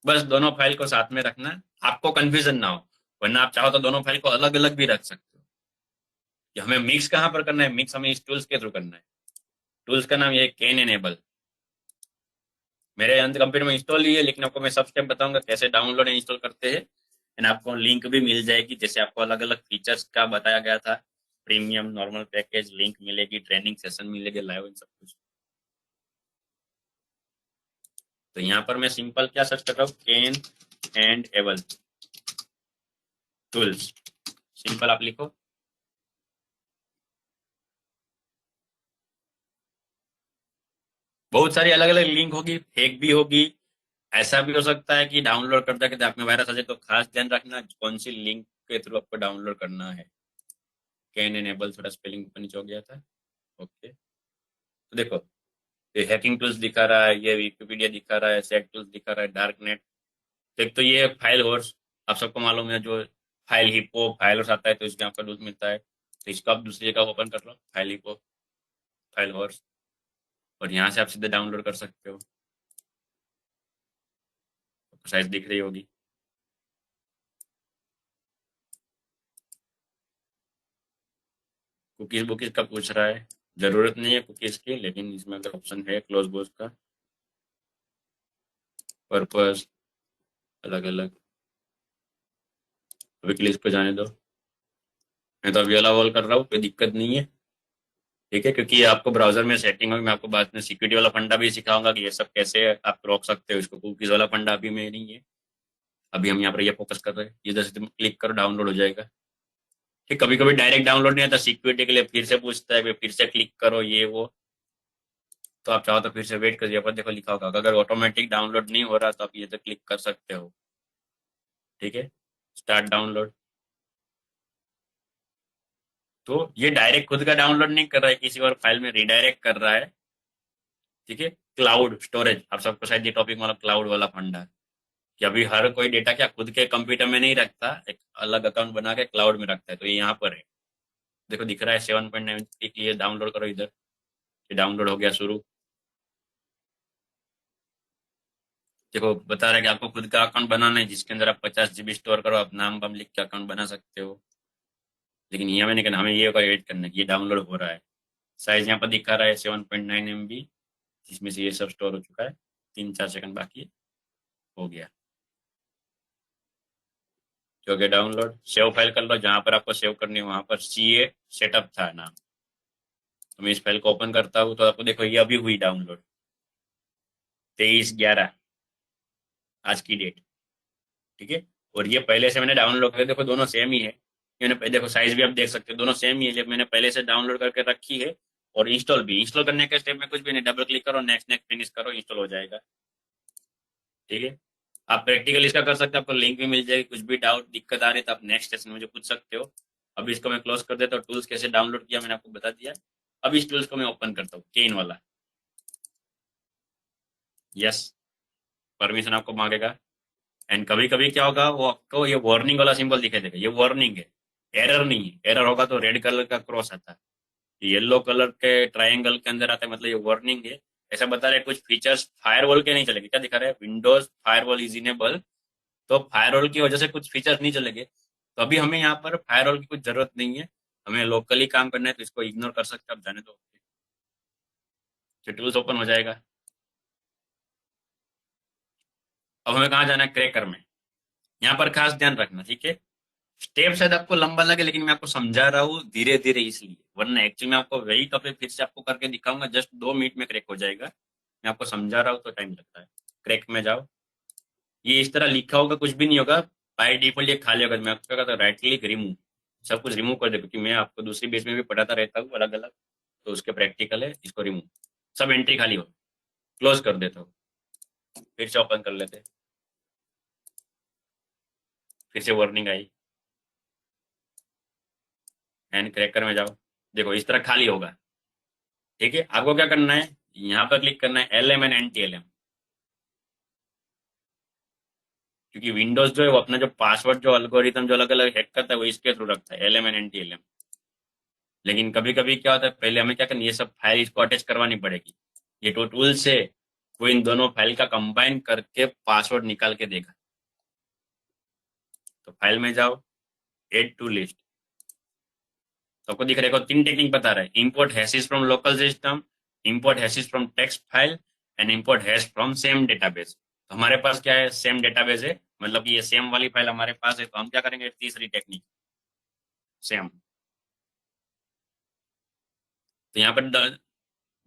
बस दोनों फाइल को साथ में रखना, आपको कंफ्यूजन ना हो, वरना आप चाहो तो दोनों फाइल को अलग अलग भी रख सकते हो। कि हमें मिक्स कहाँ पर करना है, मिक्स हमें इस टूल्स के थ्रू करना है। टूल्स का नाम ये कैन एनेबल। मेरे अंदर कंप्यूटर में इंस्टॉल ही है, लेकिन आपको मैं सब स्टेप बताऊंगा कैसे डाउनलोड एंड इंस्टॉल करते हैं। एंड आपको लिंक भी मिल जाएगी, जैसे आपको अलग अलग फीचर्स का बताया गया था, प्रीमियम, नॉर्मल पैकेज, लिंक मिलेगी, ट्रेनिंग सेशन मिलेगी, लाइव इन सब कुछ। तो यहाँ पर मैं सिंपल क्या सर्च कर रहा हूँ, can and able tools, simple आप लिखो। बहुत सारी अलग अलग लिंक होगी, फेक भी होगी। ऐसा भी हो सकता है कि डाउनलोड करते कि आप में वायरस आ जाए, तो खास ध्यान रखना कौन सी लिंक के थ्रू आपको डाउनलोड करना है। कैन एनेबल, थोड़ा स्पेलिंग ऊपर नीचे हो गया था। ओके, तो देखो ये हैकिंग टूल्स दिखा रहा है, ये विकिपीडिया दिखा रहा है, सेट टूल्स दिखा रहा है, डार्क नेट। तो एक तो ये फाइल होर्स, आप सबको मालूम है, जो फाइल हिपो फाइल होर्स आता है तो इसके यहाँ पर टूल्स मिलता है, तो इसको आप दूसरी जगह ओपन कर लो, फाइल हिपो, फाइल होर्स, और यहाँ से आप सीधे डाउनलोड कर सकते हो। साइज दिख रही होगी। कुकीज बुकीज का पूछ रहा है, जरूरत नहीं है कुकीज की, लेकिन इसमें अगर ऑप्शन है क्लोज बोज का, पर्पस अलग अलग, अभी के लिए इसको जाने दो। मैं तो अभी अलाउ ऑल कर रहा हूँ, कोई दिक्कत नहीं है। ठीक है, क्योंकि ये आपको ब्राउजर में सेटिंग होगी, मैं आपको बाद में सिक्योरिटी वाला फंडा भी सिखाऊंगा कि ये सब कैसे आप रोक सकते हो इसको। कुकीज वाला फंडा अभी में नहीं है, अभी हम यहाँ पर ये फोकस कर रहे हैं। ये जैसे तुम क्लिक करो डाउनलोड हो जाएगा। ठीक, कभी कभी डायरेक्ट डाउनलोड नहीं आता, सिक्योरिटी के लिए फिर से पूछता है, फिर से क्लिक करो ये वो, तो आप चाहो तो फिर से वेट करिए, पर देखो लिखा होगा अगर ऑटोमेटिक डाउनलोड नहीं हो रहा तो आप ये तो क्लिक कर सकते हो। ठीक है, स्टार्ट डाउनलोड। तो ये डायरेक्ट खुद का डाउनलोड नहीं कर रहा है, किसी और फाइल में रिडायरेक्ट कर रहा है। ठीक है, क्लाउड स्टोरेज, आप सबको शायद ये टॉपिक मतलब क्लाउड वाला फंडा है, कि अभी हर कोई डेटा क्या खुद के कंप्यूटर में नहीं रखता, एक अलग अकाउंट बना के क्लाउड में रखता है, तो ये यहाँ पर है। देखो दिख रहा है 7.9, ये डाउनलोड करो इधर, ये डाउनलोड हो गया शुरू। देखो बता रहा है कि आपको खुद का अकाउंट बनाना है जिसके अंदर आप 50 GB स्टोर करो, आप नाम वाम लिख के अकाउंट बना सकते हो। लेकिन यहाँ मैंने कहा हमें ये वेट करना है, ये डाउनलोड हो रहा है। साइज यहाँ पर दिखा रहा है 7.9 MB, जिसमें से ये सब स्टोर हो चुका है। 3-4 सेकंड बाकी है, हो गया। जो कि डाउनलोड, सेव फाइल कर लो, जहां पर आपको सेव करनी है वहां पर CA सेटअप था नाम। तो मैं इस फाइल को ओपन करता हूँ, तो आपको देखो ये अभी हुई डाउनलोड, 23/11 आज की डेट। ठीक है, और ये पहले से मैंने डाउनलोड करके, देखो दोनों सेम ही है। मैंने देखो साइज भी आप देख सकते हो, दोनों सेम ही है, जब मैंने पहले से डाउनलोड करके रखी है। और इंस्टॉल भी, इंस्टॉल करने के स्टेप में कुछ भी नहीं, डबल क्लिक करो, नेक्स्ट नेक्स्ट फिनिश करो, इंस्टॉल हो जाएगा। ठीक है, आप प्रैक्टिकल इसका कर सकते हो, आपको लिंक भी मिल जाएगी। कुछ भी डाउट दिक्कत आ रही है तो आप नेक्स्ट सेशन में मुझे पूछ सकते हो। अभी इसको मैं क्लोज कर देता हूँ। टूल्स कैसे डाउनलोड किया मैंने आपको बता दिया। अब इस टूल्स को मैं ओपन करता हूँ, केन वाला। यस, परमिशन आपको मांगेगा। एंड कभी कभी क्या होगा, वो आपको ये वार्निंग वाला सिंबल दिखाई देगा, ये वार्निंग है, एरर नहीं है। एरर होगा तो रेड कलर का क्रॉस आता है, येलो कलर के ट्रायंगल के अंदर आता है, मतलब ये वार्निंग है। ऐसा बता रहे कुछ फीचर्स फायरवॉल के नहीं चलेंगे। क्या दिखा रहे हैं, विंडोज फायरवॉल इज इनेबल तो फायरवॉल की वजह से कुछ फीचर्स नहीं चलेंगे। तो अभी हमें यहाँ पर फायरवॉल की कुछ जरूरत नहीं है, हमें लोकली काम करना है, तो इसको इग्नोर कर सकते हैं, आप जाने दो। टूल्स ओपन हो जाएगा। अब हमें कहाँ जाना है, क्रैकर में। यहाँ पर खास ध्यान रखना, ठीक है। स्टेप शायद आपको लंबा लगे, लेकिन मैं आपको समझा रहा हूँ धीरे धीरे इसलिए, वरना एक्चुअली मैं आपको वही टॉपिक फिर से आपको करके दिखाऊंगा, जस्ट 2 मिनट में क्रैक हो जाएगा। मैं आपको समझा रहा हूँ तो टाइम लगता है। क्रैक में जाओ, ये इस तरह लिखा होगा, कुछ भी नहीं होगा बाय डिफॉल्ट, ये खाली होगा। मैं आपको क्या कहता हूँ, राइट क्लिक रिमूव, सब कुछ रिमूव कर दे, क्योंकि मैं आपको दूसरी बेस में भी पढ़ाता रहता हूँ अलग अलग, तो उसके प्रैक्टिकल है, इसको रिमूव, सब एंट्री खाली हो, क्लोज कर देता हूँ। फिर से ओपन कर लेते हैं, फिर से वार्निंग आई, एंड क्रैकर में जाओ, देखो इस तरह खाली होगा। ठीक है, आपको क्या करना है, यहाँ पर क्लिक करना है LM एंड NTLM, क्योंकि विंडोज जो है वो अपना जो पासवर्ड जो एल्गोरिथम जो अलग अलग हैक करता है वो इसके थ्रू रखता है, LM एंड NTLM। लेकिन कभी कभी क्या होता है, पहले हमें क्या करना है, ये सब फाइल इसको अटैच करवानी पड़ेगी। ये जो टूल्स है वो इन दोनों फाइल का कंबाइन करके पासवर्ड निकाल के देगा। तो फाइल में जाओ, एड टू लिस्ट, सबको दिख रहा है, 3 टेक्निक बता रहा है, import hashes from local system, import hashes from text file, and import hash from same database. तो हमारे पास क्या है, सेम डेटाबेस है, मतलब कि ये सेम वाली फाइल हमारे पास है, तो हम क्या करेंगे, तीसरी टेक्निक सेम। तो यहाँ पर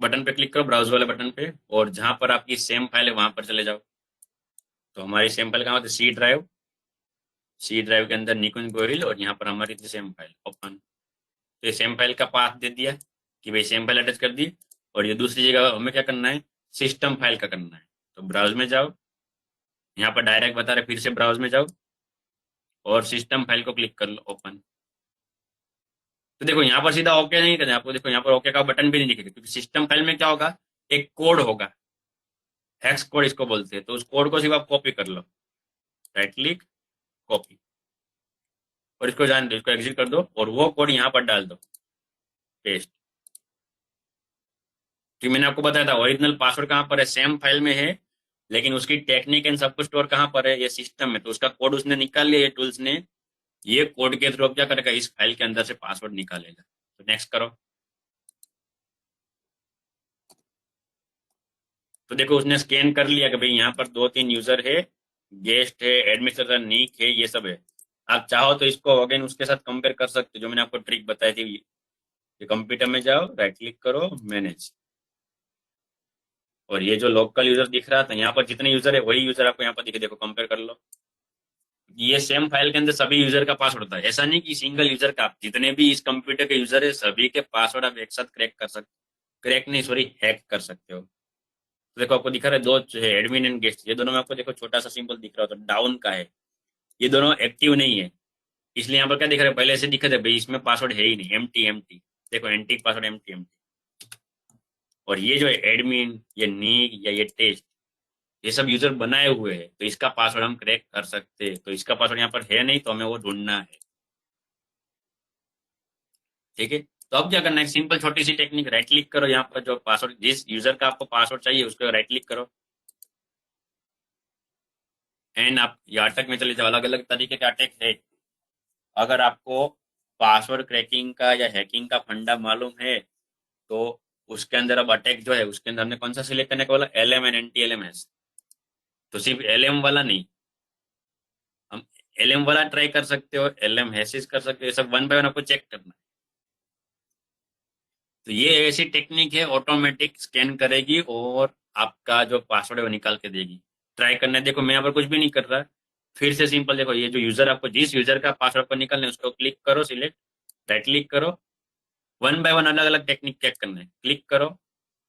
बटन पे क्लिक करो, ब्राउज वाले बटन पे, और जहां पर आपकी सेम फाइल है वहां पर चले जाओ। तो हमारी सेम फाइल कहाँ होती है, सी ड्राइव के अंदर निकुंज गोरिल, और यहाँ पर हमारी थी सेम फाइल ओपन। तो ये सेम फाइल का पाथ दे दिया कि भाई सेम फाइल अटैच कर दी, और ये दूसरी जगह हमें क्या करना है, सिस्टम फाइल का करना है। तो ब्राउज में जाओ, यहाँ पर डायरेक्ट बता रहे, फिर से ब्राउज में जाओ और सिस्टम फाइल को क्लिक कर लो ओपन। तो देखो यहाँ पर सीधा ओके नहीं करना आपको, देखो यहाँ पर ओके का बटन भी नहीं दिखेगा, क्योंकि सिस्टम फाइल में क्या होगा, एक कोड होगा, हेक्स कोड इसको बोलते हैं, तो उस कोड को सिर्फ आप कॉपी कर लो, राइट क्लिक कॉपी, और इसको जान दो, इसको एग्जिट कर दो, और वो कोड यहाँ पर डाल दो, पेस्ट। कि मैंने आपको बताया था ओरिजिनल पासवर्ड कहाँ पर है, सेम फाइल में है, लेकिन उसकी टेक्निक एंड सब कुछ स्टोर कहाँ पर है, ये सिस्टम में। तो उसका कोड उसने निकाल लिया, ये टूल्स ने, ये कोड के थ्रू क्या करेगा, इस फाइल के अंदर से पासवर्ड निकालेगा। तो नेक्स्ट करो। तो देखो उसने स्कैन कर लिया कि भाई यहाँ पर 2-3 यूजर है, गेस्ट है, एडमिनिस्ट्रेटर नीक है, ये सब है। आप चाहो तो इसको अगेन उसके साथ कंपेयर कर सकते हो, जो मैंने आपको ट्रिक बताई थी। ये कंप्यूटर में जाओ, राइट क्लिक करो, मैनेज, और ये जो लोकल यूजर दिख रहा था, यहाँ पर जितने यूजर है वही यूजर आपको यहाँ पर दिखे, देखो कंपेयर कर लो। ये सेम फाइल के अंदर सभी यूजर का पासवर्ड होता है, ऐसा नहीं कि सिंगल यूजर का, आप जितने भी इस कंप्यूटर के यूजर है सभी के पासवर्ड आप एक साथ क्रैक कर सकते, क्रैक नहीं सॉरी हैक कर सकते हो। तो देखो आपको दिखा रहा है, दो जो है एडमिन एंड गेस्ट, ये दोनों में आपको देखो छोटा सा सिंबल दिख रहा हो, तो डाउन का है, ये दोनों एक्टिव नहीं है, इसलिए यहाँ पर क्या दिख रहा है, पहले से दिखा था भाई इसमें पासवर्ड है ही नहीं, एम्प्टी एम्प्टी, देखो एंटी पासवर्ड एम्प्टी एम्प्टी। और ये जो है एडमिन, ये नीक या ये टेस्ट, ये सब यूजर बनाए हुए हैं, तो इसका पासवर्ड हम क्रैक कर सकते हैं। तो इसका पासवर्ड यहाँ पर है नहीं, तो हमें वो ढूंढना है, ठीक है। तो अब क्या करना है, सिंपल छोटी सी टेक्निक, राइट क्लिक करो, यहाँ पर जो पासवर्ड, जिस यूजर का आपको पासवर्ड चाहिए उसको राइट क्लिक करो, एंड आप ये अटैक में चले जाओ। अलग अलग तरीके के अटैक है, अगर आपको पासवर्ड क्रैकिंग का या हैकिंग का फंडा मालूम है, तो उसके अंदर अब अटैक जो है उसके अंदर हमने कौन सा सिलेक्ट करने का बोला, LM एंड NTLMS। तो सिर्फ LM वाला नहीं, हम LM वाला ट्राई कर सकते हो, LM हैशेस कर सकते हो, ये सब वन बाय वन आपको चेक करना है। तो ये ऐसी टेक्निक है, ऑटोमेटिक स्कैन करेगी और आपका जो पासवर्ड है वो निकाल के देगी। ट्राई करना है, देखो मैं यहाँ पर कुछ भी नहीं कर रहा, फिर से सिंपल देखो, ये जो यूजर आपको, जिस यूजर का पासवर्ड को निकालना है उसको क्लिक करो, सिलेक्ट, राइट क्लिक करो, वन बाय वन अलग अलग टेक्निक चेक करना है, क्लिक करो,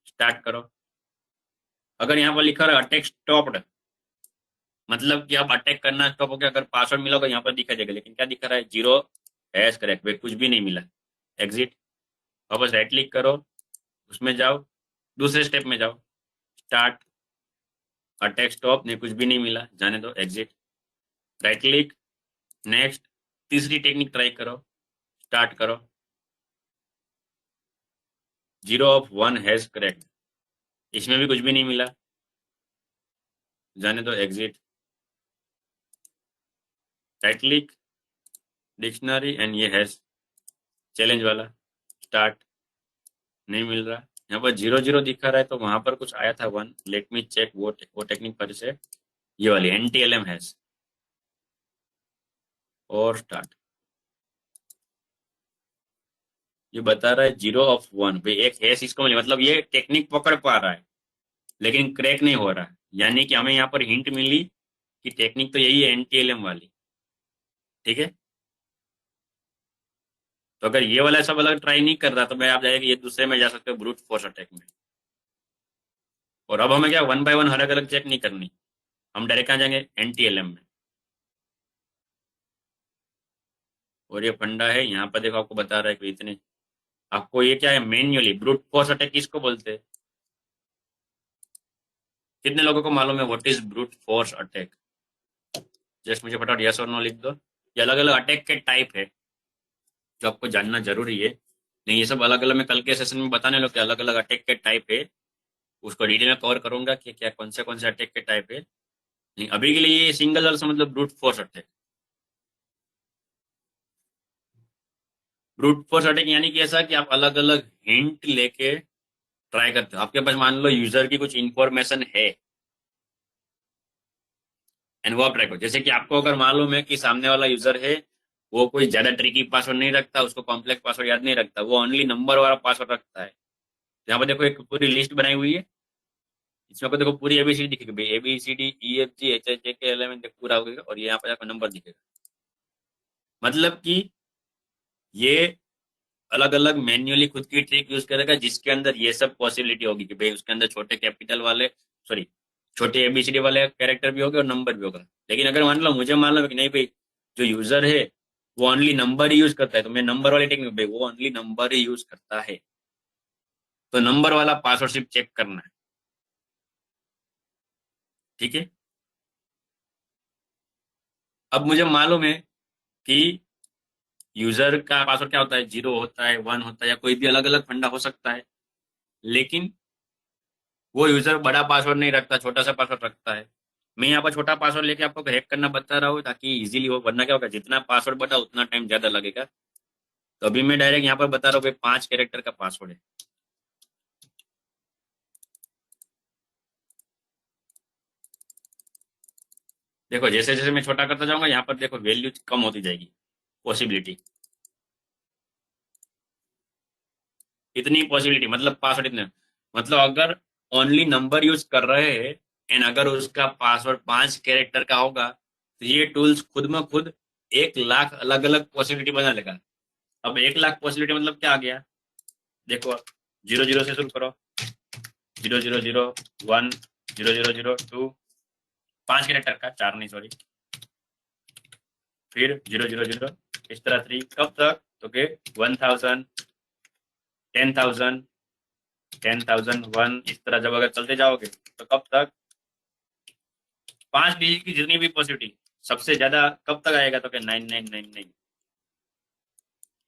स्टार्ट करो। अगर यहाँ पर लिखा रहा अटैक स्टॉप्ड, मतलब कि आप अटैक करना स्टॉप हो गया, अगर पासवर्ड मिला होगा यहाँ पर दिखा जाएगा, लेकिन क्या दिखा रहा है, जीरो हैश करेक्ट, वे कुछ भी नहीं मिला, एग्जिट। वापस राइट क्लिक करो, उसमें जाओ, दूसरे स्टेप में जाओ, स्टार्ट, अटैक स्टॉप, नहीं कुछ भी नहीं मिला, जाने दो, एग्जिट, राइट क्लिक, नेक्स्ट, तीसरी टेक्निक ट्राई करो, स्टार्ट करो, 0 of 1 हैश करेक्ट, इसमें भी कुछ भी नहीं मिला, जाने दो, exit, right click, dictionary, and ये हैश चैलेंज वाला स्टार्ट, नहीं मिल रहा। यहाँ पर 0 0 दिखा रहा है, तो वहां पर कुछ आया था 1। लेट मी चेक वो टेक्निक पर से, ये वाली NTLM हैश और स्टार्ट। ये बता रहा है 0 of 1 भाई, एक हैश इसको मिली, मतलब ये टेक्निक पकड़ पा रहा है लेकिन क्रैक नहीं हो रहा है। यानी कि हमें यहाँ पर हिंट मिली कि टेक्निक तो यही है, NTLM वाली। ठीक है, तो अगर ये वाला सब अलग ट्राई नहीं कर रहा तो मैं आप जाएगा ये दूसरे में जा सकते हो, ब्रूट फोर्स अटैक में। और अब हमें क्या 1 by 1 अलग अलग चेक नहीं करनी, हम डायरेक्ट कहाँ जाएंगे, NTLM में। और ये फंडा है, यहाँ पर देखो आपको बता रहा है कि इतने, आपको ये क्या है, मैन्युअली ब्रूट फोर्स अटैक किसको बोलते हैं? कितने लोगों को मालूम है what is brute force attack? Just मुझे फटाफट यस और नो लिख दो। ये अलग अलग अटैक के टाइप है जो आपको जानना जरूरी है। नहीं, ये सब अलग अलग मैं कल के सेशन में बताने लगा कि अलग अलग अटैक के टाइप है, उसको डिटेल में कवर करूंगा कि क्या कौन से अटैक के टाइप है। नहीं, अभी के लिए ये सिंगल वाला मतलब brute force attack. Brute force attack यानी कि ऐसा कि आप अलग अलग हिंट लेके ट्राई करते हो। आपके पास मान लो यूजर की कुछ इंफॉर्मेशन है एंड वो आप ट्राई करो। जैसे कि आपको अगर मालूम है कि सामने वाला यूजर है वो कोई ज्यादा ट्रिकी पासवर्ड नहीं रखता, उसको कॉम्प्लेक्स पासवर्ड याद नहीं रखता, वो ओनली नंबर वाला पासवर्ड रखता है। यहाँ पर देखो एक पूरी लिस्ट बनाई हुई है, इसमें आपको देखो पूरी ABCD दिखेगी भाई, ABCD EFGHIJKLMN पूरा होगा और ये यहाँ पर आपको नंबर दिखेगा। मतलब कि ये अलग अलग मैन्युअली खुद की ट्रिक यूज करेगा जिसके अंदर ये सब पॉसिबिलिटी होगी कि भाई उसके अंदर छोटे कैपिटल वाले, सॉरी छोटे ABCD वाले कैरेक्टर भी होंगे और नंबर भी होगा। लेकिन अगर मान लो मुझे मालूम है कि नहीं भाई जो यूजर है वो ओनली नंबर ही यूज करता है, तो मैं नंबर वाली टेक्निक, भाई वो ओनली नंबर ही यूज करता है तो नंबर वाला पासवर्ड सिर्फ चेक करना है। ठीक है, अब मुझे मालूम है कि यूजर का पासवर्ड क्या होता है, 0 होता है, 1 होता है, या कोई भी अलग अलग फंडा हो सकता है। लेकिन वो यूजर बड़ा पासवर्ड नहीं रखता, छोटा सा पासवर्ड रखता है। मैं यहाँ पर छोटा पासवर्ड लेके आपको हैक करना बता रहा हूँ ताकि इजीली हो, वरना क्या होगा जितना पासवर्ड बड़ा उतना टाइम ज्यादा लगेगा। तो अभी मैं डायरेक्ट यहाँ पर बता रहा हूँ 5 कैरेक्टर का पासवर्ड है। देखो जैसे जैसे मैं छोटा करता जाऊंगा यहाँ पर देखो वैल्यू कम होती जाएगी, पॉसिबिलिटी इतनी पॉसिबिलिटी, मतलब पासवर्ड इतने, मतलब अगर ओनली नंबर यूज कर रहे हैं एंड अगर उसका पासवर्ड 5 कैरेक्टर का होगा तो ये टूल्स खुद में खुद 1 लाख अलग अलग पॉसिबिलिटी बना लेगा। अब 1 लाख पॉसिबिलिटी मतलब क्या आ गया, देखो 0 0 से शुरू करो, 0 0 0 1 0 0 0 2, 5 कैरेक्टर का, 4 नहीं सॉरी, फिर 0 0 0 इस तरह 3, कब तक, तो के 1000 10,000 10,001 इस तरह जब अगर चलते जाओगे तो कब तक 5 डिजिट की जितनी भी पॉसिबिलिटी सबसे ज्यादा कब तक आएगा, तो क्या 9999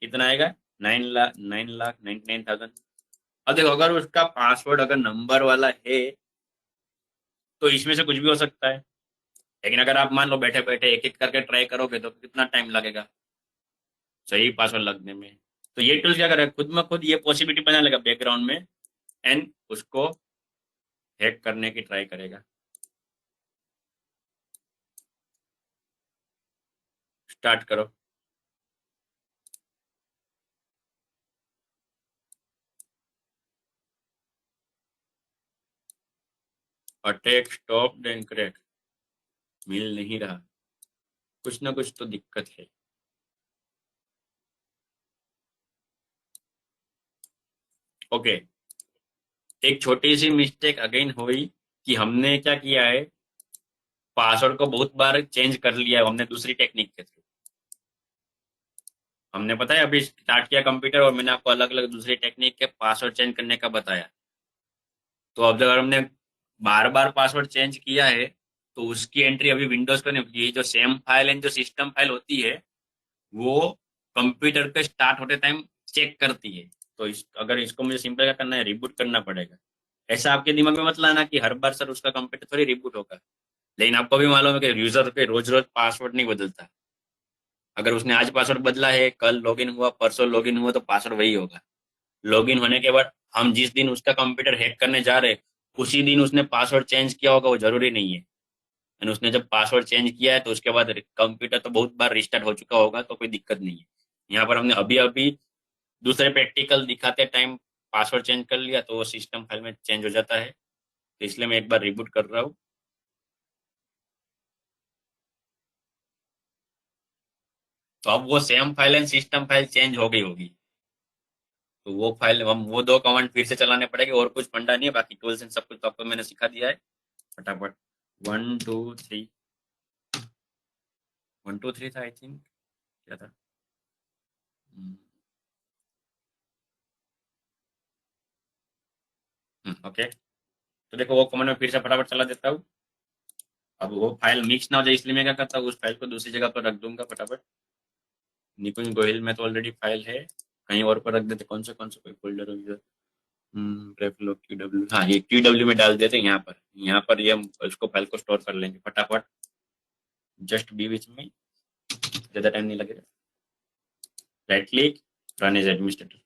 कितना आएगा, 9,99,99,000। अब देखो अगर उसका पासवर्ड अगर नंबर वाला है तो इसमें से कुछ भी हो सकता है। लेकिन अगर आप मान लो बैठे बैठे एक एक करके ट्राई करोगे तो कितना टाइम लगेगा सही पासवर्ड लगने में। तो ये टूल क्या करेगा, खुद में खुद ये पॉसिबिलिटी बना लेगा बैकग्राउंड में एंड उसको हैक करने की ट्राई करेगा। स्टार्ट करो। अटैक स्टॉप एंड क्रैक मिल नहीं रहा, कुछ ना कुछ तो दिक्कत है। ओके, एक छोटी सी मिस्टेक अगेन हुई कि हमने क्या किया है, पासवर्ड को बहुत बार चेंज कर लिया है हमने दूसरी टेक्निक के थ्रू। हमने पता है अभी स्टार्ट किया कंप्यूटर और मैंने आपको अलग अलग दूसरी टेक्निक के पासवर्ड चेंज करने का बताया। तो अब अगर हमने बार बार पासवर्ड चेंज किया है तो उसकी एंट्री अभी विंडोज पर नहीं होगी। ये जो सेम फाइल एंड जो सिस्टम फाइल होती है वो कंप्यूटर पे स्टार्ट होते टाइम चेक करती है। तो अगर इसको मुझे सिंपल क्या करना है, रिबूट करना पड़ेगा। ऐसा आपके दिमाग में मत लाना कि हर बार सर उसका कंप्यूटर थोड़ी रिबूट होगा। लेकिन आपको भी मालूम है कि यूजर पे रोज रोज पासवर्ड नहीं बदलता, अगर उसने आज पासवर्ड बदला है, कल लॉगिन हुआ, परसों लॉगिन हुआ, तो पासवर्ड वही होगा। लॉगिन होने के बाद हम जिस दिन उसका कंप्यूटर हैक करने जा रहे हैं, उसी दिन उसने पासवर्ड चेंज किया होगा, वो जरूरी नहीं है। एंड उसने जब पासवर्ड चेंज किया है तो उसके बाद कंप्यूटर तो बहुत बार रिस्टार्ट हो चुका होगा, तो कोई दिक्कत नहीं है। यहाँ पर हमने अभी अभी दूसरे प्रैक्टिकल दिखाते टाइम पासवर्ड चेंज कर लिया, तो वो सिस्टम फाइल में चेंज हो जाता है। तो इसलिए मैं एक बार रिबूट कर रहा हूँ। तो अब वो same file and system file change हो गई होगी। तो वो फाइल हम वो दो कमांड फिर से चलाने पड़ेंगे, और कुछ फंडा नहीं है। बाकी टूल्स एंड सब कुछ तो आपको मैंने सिखा दिया है। फटाफट 1 2 3, 1 2 3 था आई थिंक, क्या था? ओके। तो देखो वो कमांड में फिर से फटाफट चला देता हूँ। अब वो फाइल मिक्स ना हो जाए, इसलिए मैं क्या करता हूँ, उस फाइल को दूसरी जगह पर रख दूंगा फटाफट। निकुंज गोहिल में तो ऑलरेडी फाइल है, कहीं और पर रख देते। कौन सा कोई फोल्डर हो? रेफलो क्यूडब्ल्यू, हाँ ये क्यूडब्ल्यू में डाल देते हैं। यहाँ पर ये हम उसको फाइल को स्टोर कर लेंगे फटाफट। जस्ट बी विच में, ज्यादा टाइम नहीं लगेगा। Right click, run as administrator.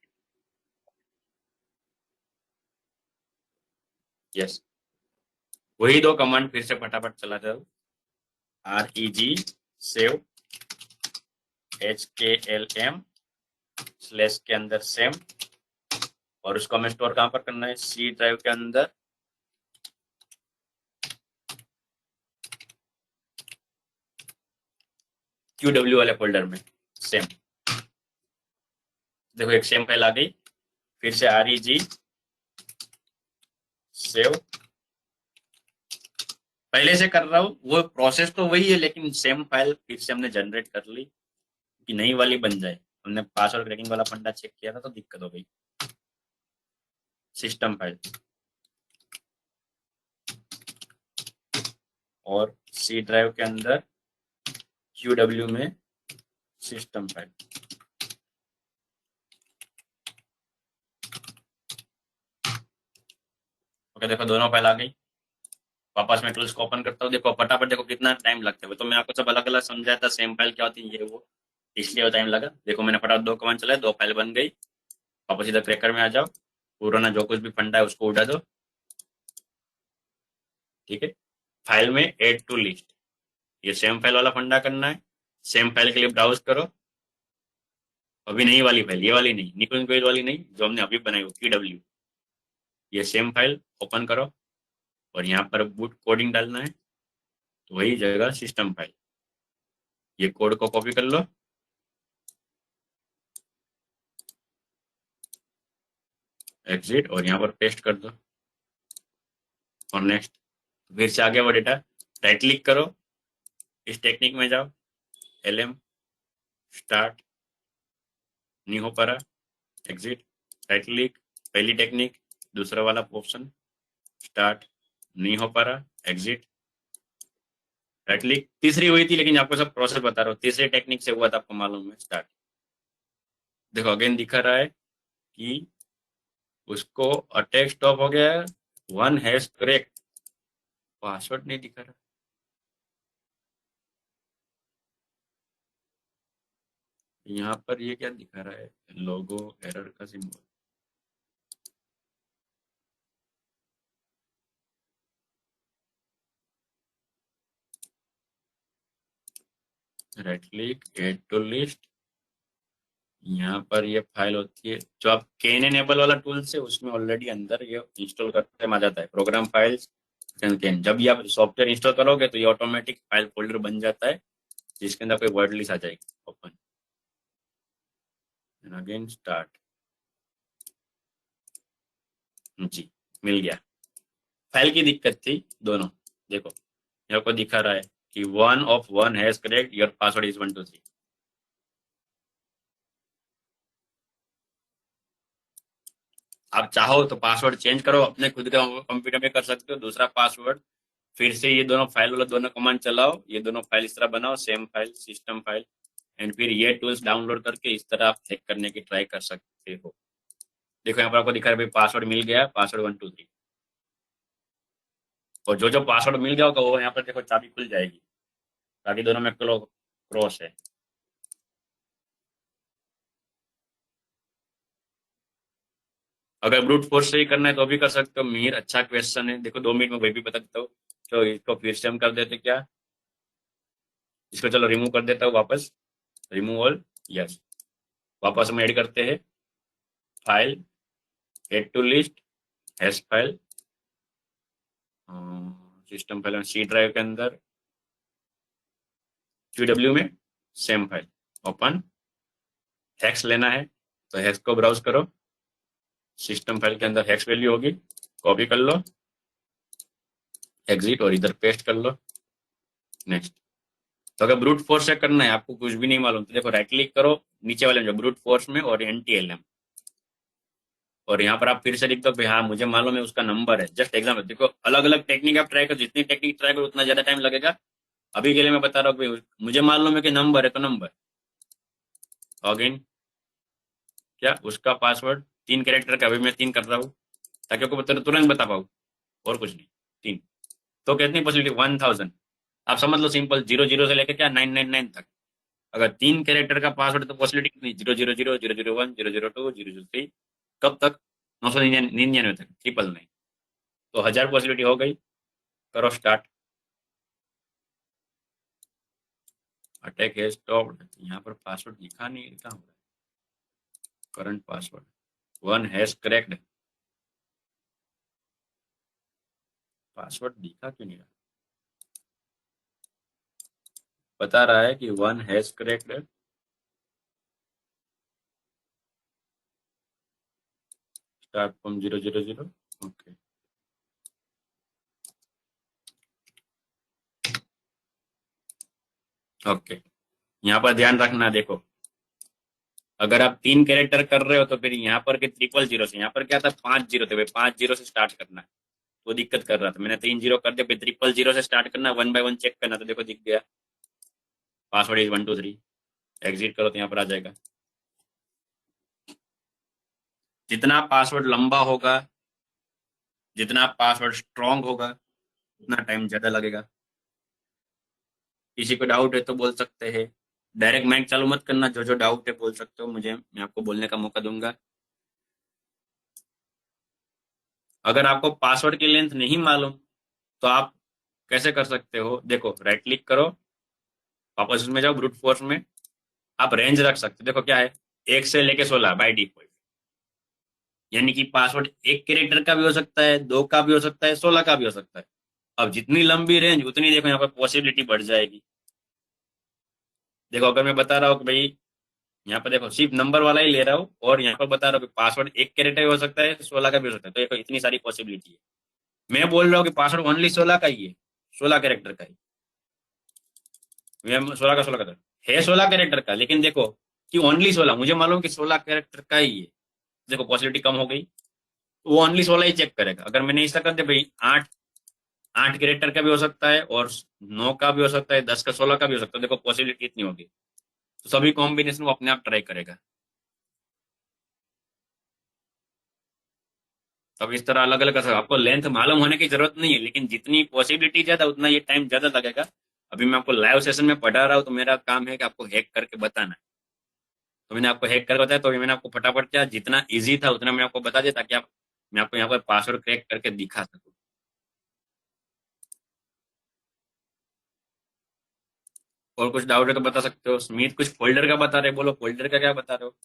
Yes, वही दो कमांड फिर से फटाफट चला जाओ। REG सेव, HKLM स्लैश के अंदर सेम, और उसको हमें स्टोर कहाँ पर करना है? सी ड्राइव के अंदर। QW वाले फोल्डर में सेम। देखो एक सेम फाइल आ गई। फिर से REG सेव, पहले से कर रहा हूँ, वो प्रोसेस तो वही है, लेकिन सेम फाइल फिर से हमने जनरेट कर ली कि नई वाली बन जाए। हमने पासवर्ड क्रैकिंग वाला फंडा चेक किया था तो दिक्कत हो गई। सिस्टम फाइल और सी ड्राइव के अंदर QW में सिस्टम फाइल। ओके, देखो दोनों फाइल आ गई। वापस मैं टूल्स को ओपन करता हूँ। देखो फटाफट, देखो कितना टाइम लगता है। तो मैं आपको सब अलग अलग समझाया था सेम फाइल क्या होती है, ये वो, इसलिए वो टाइम लगा। देखो मैंने फटाफट दो कमांड चलाए, दो फाइल बन गई। वापस इधर क्रैकर में आ जाओ, पुराना जो कुछ भी फंडा है उसको उड़ा दो। ठीक है, फाइल में एड टू लिस्ट, ये सेम फाइल वाला फंडा करना है। सेम फाइल के लिए ब्राउज करो। अभी नहीं वाली फाइल, ये वाली नहीं, निकुंज गोयल वाली नहीं, जो हमने अभी बनाई वो QW। ये सेम फाइल ओपन करो और यहाँ पर बूट कोडिंग डालना है, तो वही जगह सिस्टम फाइल। ये कोड को कॉपी कर लो, एग्जिट, और यहाँ पर पेस्ट कर दो, और नेक्स्ट। फिर से आ गया वो डेटा। राइट क्लिक करो, इस टेक्निक में जाओ, LM स्टार्ट, नहीं हो पा रहा, एग्जिट। राइट क्लिक, पहली टेक्निक, दूसरा वाला ऑप्शन, स्टार्ट, नहीं हो पा रहा, एग्जिट। राइट क्लिक, तीसरी हुई थी, लेकिन आपको सब प्रोसेस बता रहा हूँ। तीसरी टेक्निक से हुआ था, आपको मालूम है, स्टार्ट। देखो अगेन दिखा रहा है कि उसको अटैक स्टॉप हो गया है, 1 हैश करेक्ट, पासवर्ड नहीं दिखा रहा। यहाँ पर ये क्या दिखा रहा है? लोगो एरर का symbol. Right click, add to list. यहाँ पर ये फाइल होती है जो आप कैन एनेबल वाला टूल से, उसमें ऑलरेडी अंदर ये इंस्टॉल करते में आ जाता है, प्रोग्राम फाइल्स कैन। जब भी आप सॉफ्टवेयर इंस्टॉल करोगे तो ये ऑटोमेटिक फाइल फोल्डर बन जाता है, जिसके अंदर कोई वर्ड लिस्ट आ जाएगी। Open and again start. जी, मिल गया। फाइल की दिक्कत थी दोनों। देखो यहाँ को दिखा रहा है कि 1 of 1 has correct, your password is 1 2 3। आप चाहो तो पासवर्ड चेंज करो, अपने खुद का कंप्यूटर में कर सकते हो दूसरा पासवर्ड। फिर से ये दोनों फाइल वाला दोनों कमांड चलाओ, ये दोनों फाइल इस तरह बनाओ, same file system file, and फिर ये टूल्स डाउनलोड करके इस तरह आप हैक करने की ट्राई कर सकते हो। देखो यहाँ पर आपको दिखा रहा है भाई पासवर्ड मिल गया, पासवर्ड 1 2 3। और जो जो पासवर्ड मिल गया होगा वो यहाँ पर देखो चाबी खुल जाएगी। बाकी दोनों में क्रॉस है। अगर ब्रूट फोर्स से ही करना है तो भी कर सकते हो। मीर अच्छा क्वेश्चन है, देखो 2 मिनट में वही भी बता देता हूँ। तो इसको फिर से हम कर देते क्या, इसको चलो रिमूव कर देता हूँ वापस, रिमूव ऑल, यस। वापस हम ऐड करते हैं file, add to list, hash file, system file C drive के अंदर, QW में सेम फाइल, ओपन, हेक्स लेना है तो हेक्स को ब्राउज करो, सिस्टम फाइल के अंदर हेक्स वैल्यू होगी, कॉपी कर लो, एग्जिट और इधर पेस्ट कर लो, नेक्स्ट। तो अगर ब्रूट फोर्स से करना है, आपको कुछ भी नहीं मालूम, तो देखो राइट क्लिक करो नीचे वाले में जो ब्रूट फोर्स में और NTLM, और यहाँ पर आप फिर से लिख दो भाई हाँ मुझे मालूम है उसका नंबर है। जस्ट एग्जाम्पल देखो, अलग अलग टेक्निक आप ट्राई करो, जितनी टेक्निक ट्राई करो उतना ज्यादा टाइम लगेगा। अभी के लिए मैं बता रहा हूँ भाई मुझे मालूम है कि नंबर है तो नंबर, लॉगिन, क्या उसका पासवर्ड 3 कैरेक्टर का, अभी मैं 3 कर रहा हूँ ताकि आपको तुरंत बता पाऊँ, और कुछ नहीं, 3। तो कितनी पॉसिबिलिटी, 1000। आप समझ लो सिंपल, 00 से लेकर क्या 999 तक। अगर 3 कैरेक्टर का पासवर्ड तो पॉसिबिलिटी कितनी, 000, 001, 002, 003, कब तक, 999 तक, 999। तो 1000 पॉसिबिलिटी हो गई। करो स्टार्ट, अटैक है स्टॉप्ड। यहाँ पर पासवर्ड लिखा नहीं, लिखा हुआ है current password, 1 hash correct, password लिखा क्यों नहीं रहा, बता रहा है कि 1 हैश करेक्ट है। Start from 000, okay. ओके, यहाँ पर ध्यान रखना, देखो अगर आप 3 कैरेक्टर कर रहे हो तो फिर यहाँ पर के 000 से, यहाँ पर क्या था 50 थे भाई, 50 से स्टार्ट करना है, तो दिक्कत कर रहा था। मैंने 3 0 कर दिया, फिर 000 से स्टार्ट करना, 1 बाय 1 चेक करना, तो देखो दिख गया पासवर्ड इज 123। एग्जिट करो तो यहाँ पर आ जाएगा। जितना पासवर्ड लंबा होगा, जितना पासवर्ड स्ट्रांग होगा, उतना टाइम ज्यादा लगेगा। किसी को डाउट है तो बोल सकते हैं, डायरेक्ट माइक चालू मत करना, जो जो डाउट है बोल सकते हो मुझे, मैं आपको बोलने का मौका दूंगा। अगर आपको पासवर्ड की लेंथ नहीं मालूम तो आप कैसे कर सकते हो, देखो राइट क्लिक करो, वापस उसमें जाओ ब्रूट फोर्स में, आप रेंज रख सकते हो। देखो क्या है, 1 से लेके 16 बाय डिफॉल्ट, यानी कि पासवर्ड 1 कैरेक्टर का भी हो सकता है, 2 का भी हो सकता है, 16 का भी हो सकता है। अब जितनी लंबी रेंज उतनी देखो यहाँ पर पॉसिबिलिटी बढ़ जाएगी। देखो अगर मैं बता रहा हूँ कि भाई यहाँ पर देखो सिर्फ नंबर वाला ही ले रहा हूँ, और यहाँ पर बता रहा हूँ कि पासवर्ड 1 कैरेक्टर भी हो सकता है, 16 का भी हो सकता है, तो देखो इतनी सारी पॉसिबिलिटी है। मैं बोल रहा हूँ कि पासवर्ड ओनली 16 का ही है, 16 कैरेक्टर का ही, मैं 16 का 16 का है, 16 कैरेक्टर का, लेकिन देखो कि ओनली 16, मुझे मालूम कि 16 कैरेक्टर का ही है, देखो पॉसिबिलिटी कम हो गई, वो ओनली 16 ही चेक करेगा। अगर मैंने ऐसा कर दिया भाई 8 कैरेक्टर का भी हो सकता है, और 9 का भी हो सकता है, 10 का 16 का भी हो सकता है, देखो पॉसिबिलिटी कितनी होगी, तो सभी कॉम्बिनेशन वो अपने आप ट्राई करेगा। अब इस तरह अलग अलग कर सकते हो। आपको लेंथ मालूम होने की जरूरत नहीं है, लेकिन जितनी पॉसिबिलिटी ज्यादा उतना ये टाइम ज्यादा लगेगा। अभी मैं आपको लाइव सेशन में पढ़ा रहा हूँ, तो मेरा काम है कि आपको हैक करके बताना है। तो मैंने आपको हैक करके बताया, तो मैंने आपको फटाफट क्या जितना इजी था उतना मैं आपको बता दिया, ताकि आप मैं आपको यहाँ पर पासवर्ड क्रैक करके दिखा सकूँ। और कुछ डाउट है तो बता सकते हो। स्मिथ कुछ फोल्डर का बता रहे, बोलो फोल्डर का क्या बता रहे हो।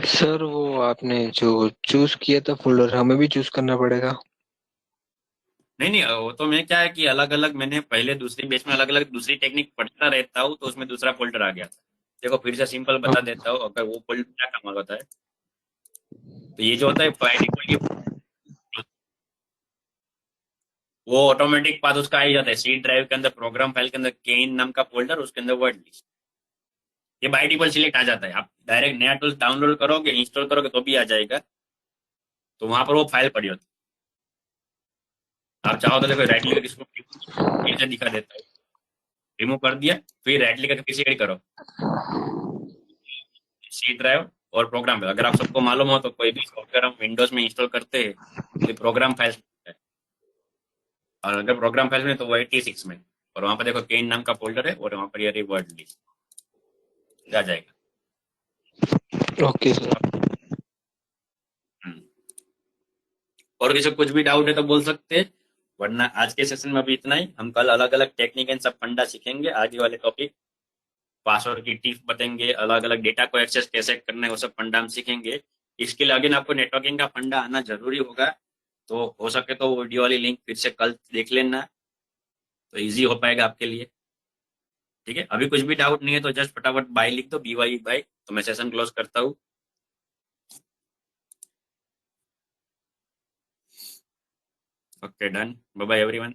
सर वो आपने जो चूज किया था फोल्डर हमें भी चूज करना पड़ेगा। नहीं नहीं, वो तो मैं क्या है कि अलग अलग, मैंने पहले दूसरी बैच में अलग अलग दूसरी टेक्निक पढ़ता रहता हूँ, तो उसमें दूसरा फोल्डर आ गया था। देखो फिर से सिंपल बता देता हूँ, अगर वो फोल्डर क्या काम होता है, तो ये जो होता है बाय डिफॉल्ट वो ऑटोमेटिक पाथ उसका आ ही जाता है। सी ड्राइव के अंदर प्रोग्राम फाइल के अंदर केन नाम का फोल्डर, उसके अंदर वर्ड लिस्ट, ये बाय डिफॉल्ट सिलेक्ट आ जाता है। आप डायरेक्ट नया टूल डाउनलोड करोगे, इंस्टॉल करोगे तो भी आ जाएगा, तो वहां पर वो फाइल पड़ी होती है। आप चाहो तो देखो राइट क्लिक इसको फिर से दिखा देता है, रिमूव कर दिया, फिर राइट क्लिक करके किसी करो सी ड्राइव और प्रोग्राम फाइल। अगर आप सबको मालूम हो तो कोई भी सॉफ्टवेयर हम विंडोज में इंस्टॉल करते हैं तो प्रोग्राम फाइल है, और अगर प्रोग्राम फाइल में तो वो 86 में, और वहां पर देखो केन नाम का फोल्डर है, और वहां पर ये वर्ड लिस्ट आ जाएगा। Okay sir. और किसी को कुछ भी डाउट है तो बोल सकते हैं, वरना आज के सेशन में अभी इतना ही। हम कल अलग अलग टेक्निक एंड सब फंडा सीखेंगे। आगे वाले टॉपिक पासवर्ड की टिप बताएंगे, अलग अलग डेटा को एक्सेस कैसे करना है वो सब फंडा हम सीखेंगे। इसके लिए अगेन आपको नेटवर्किंग का फंडा आना जरूरी होगा। तो हो सके तो वीडियो वाली लिंक फिर से कल देख लेना, तो इजी हो पाएगा आपके लिए। ठीक है, अभी कुछ भी डाउट नहीं है तो जस्ट फटाफट बाय लिख दो, BY बाय। तो मैं सेशन क्लोज करता हूँ। Okay, done. Bye bye everyone.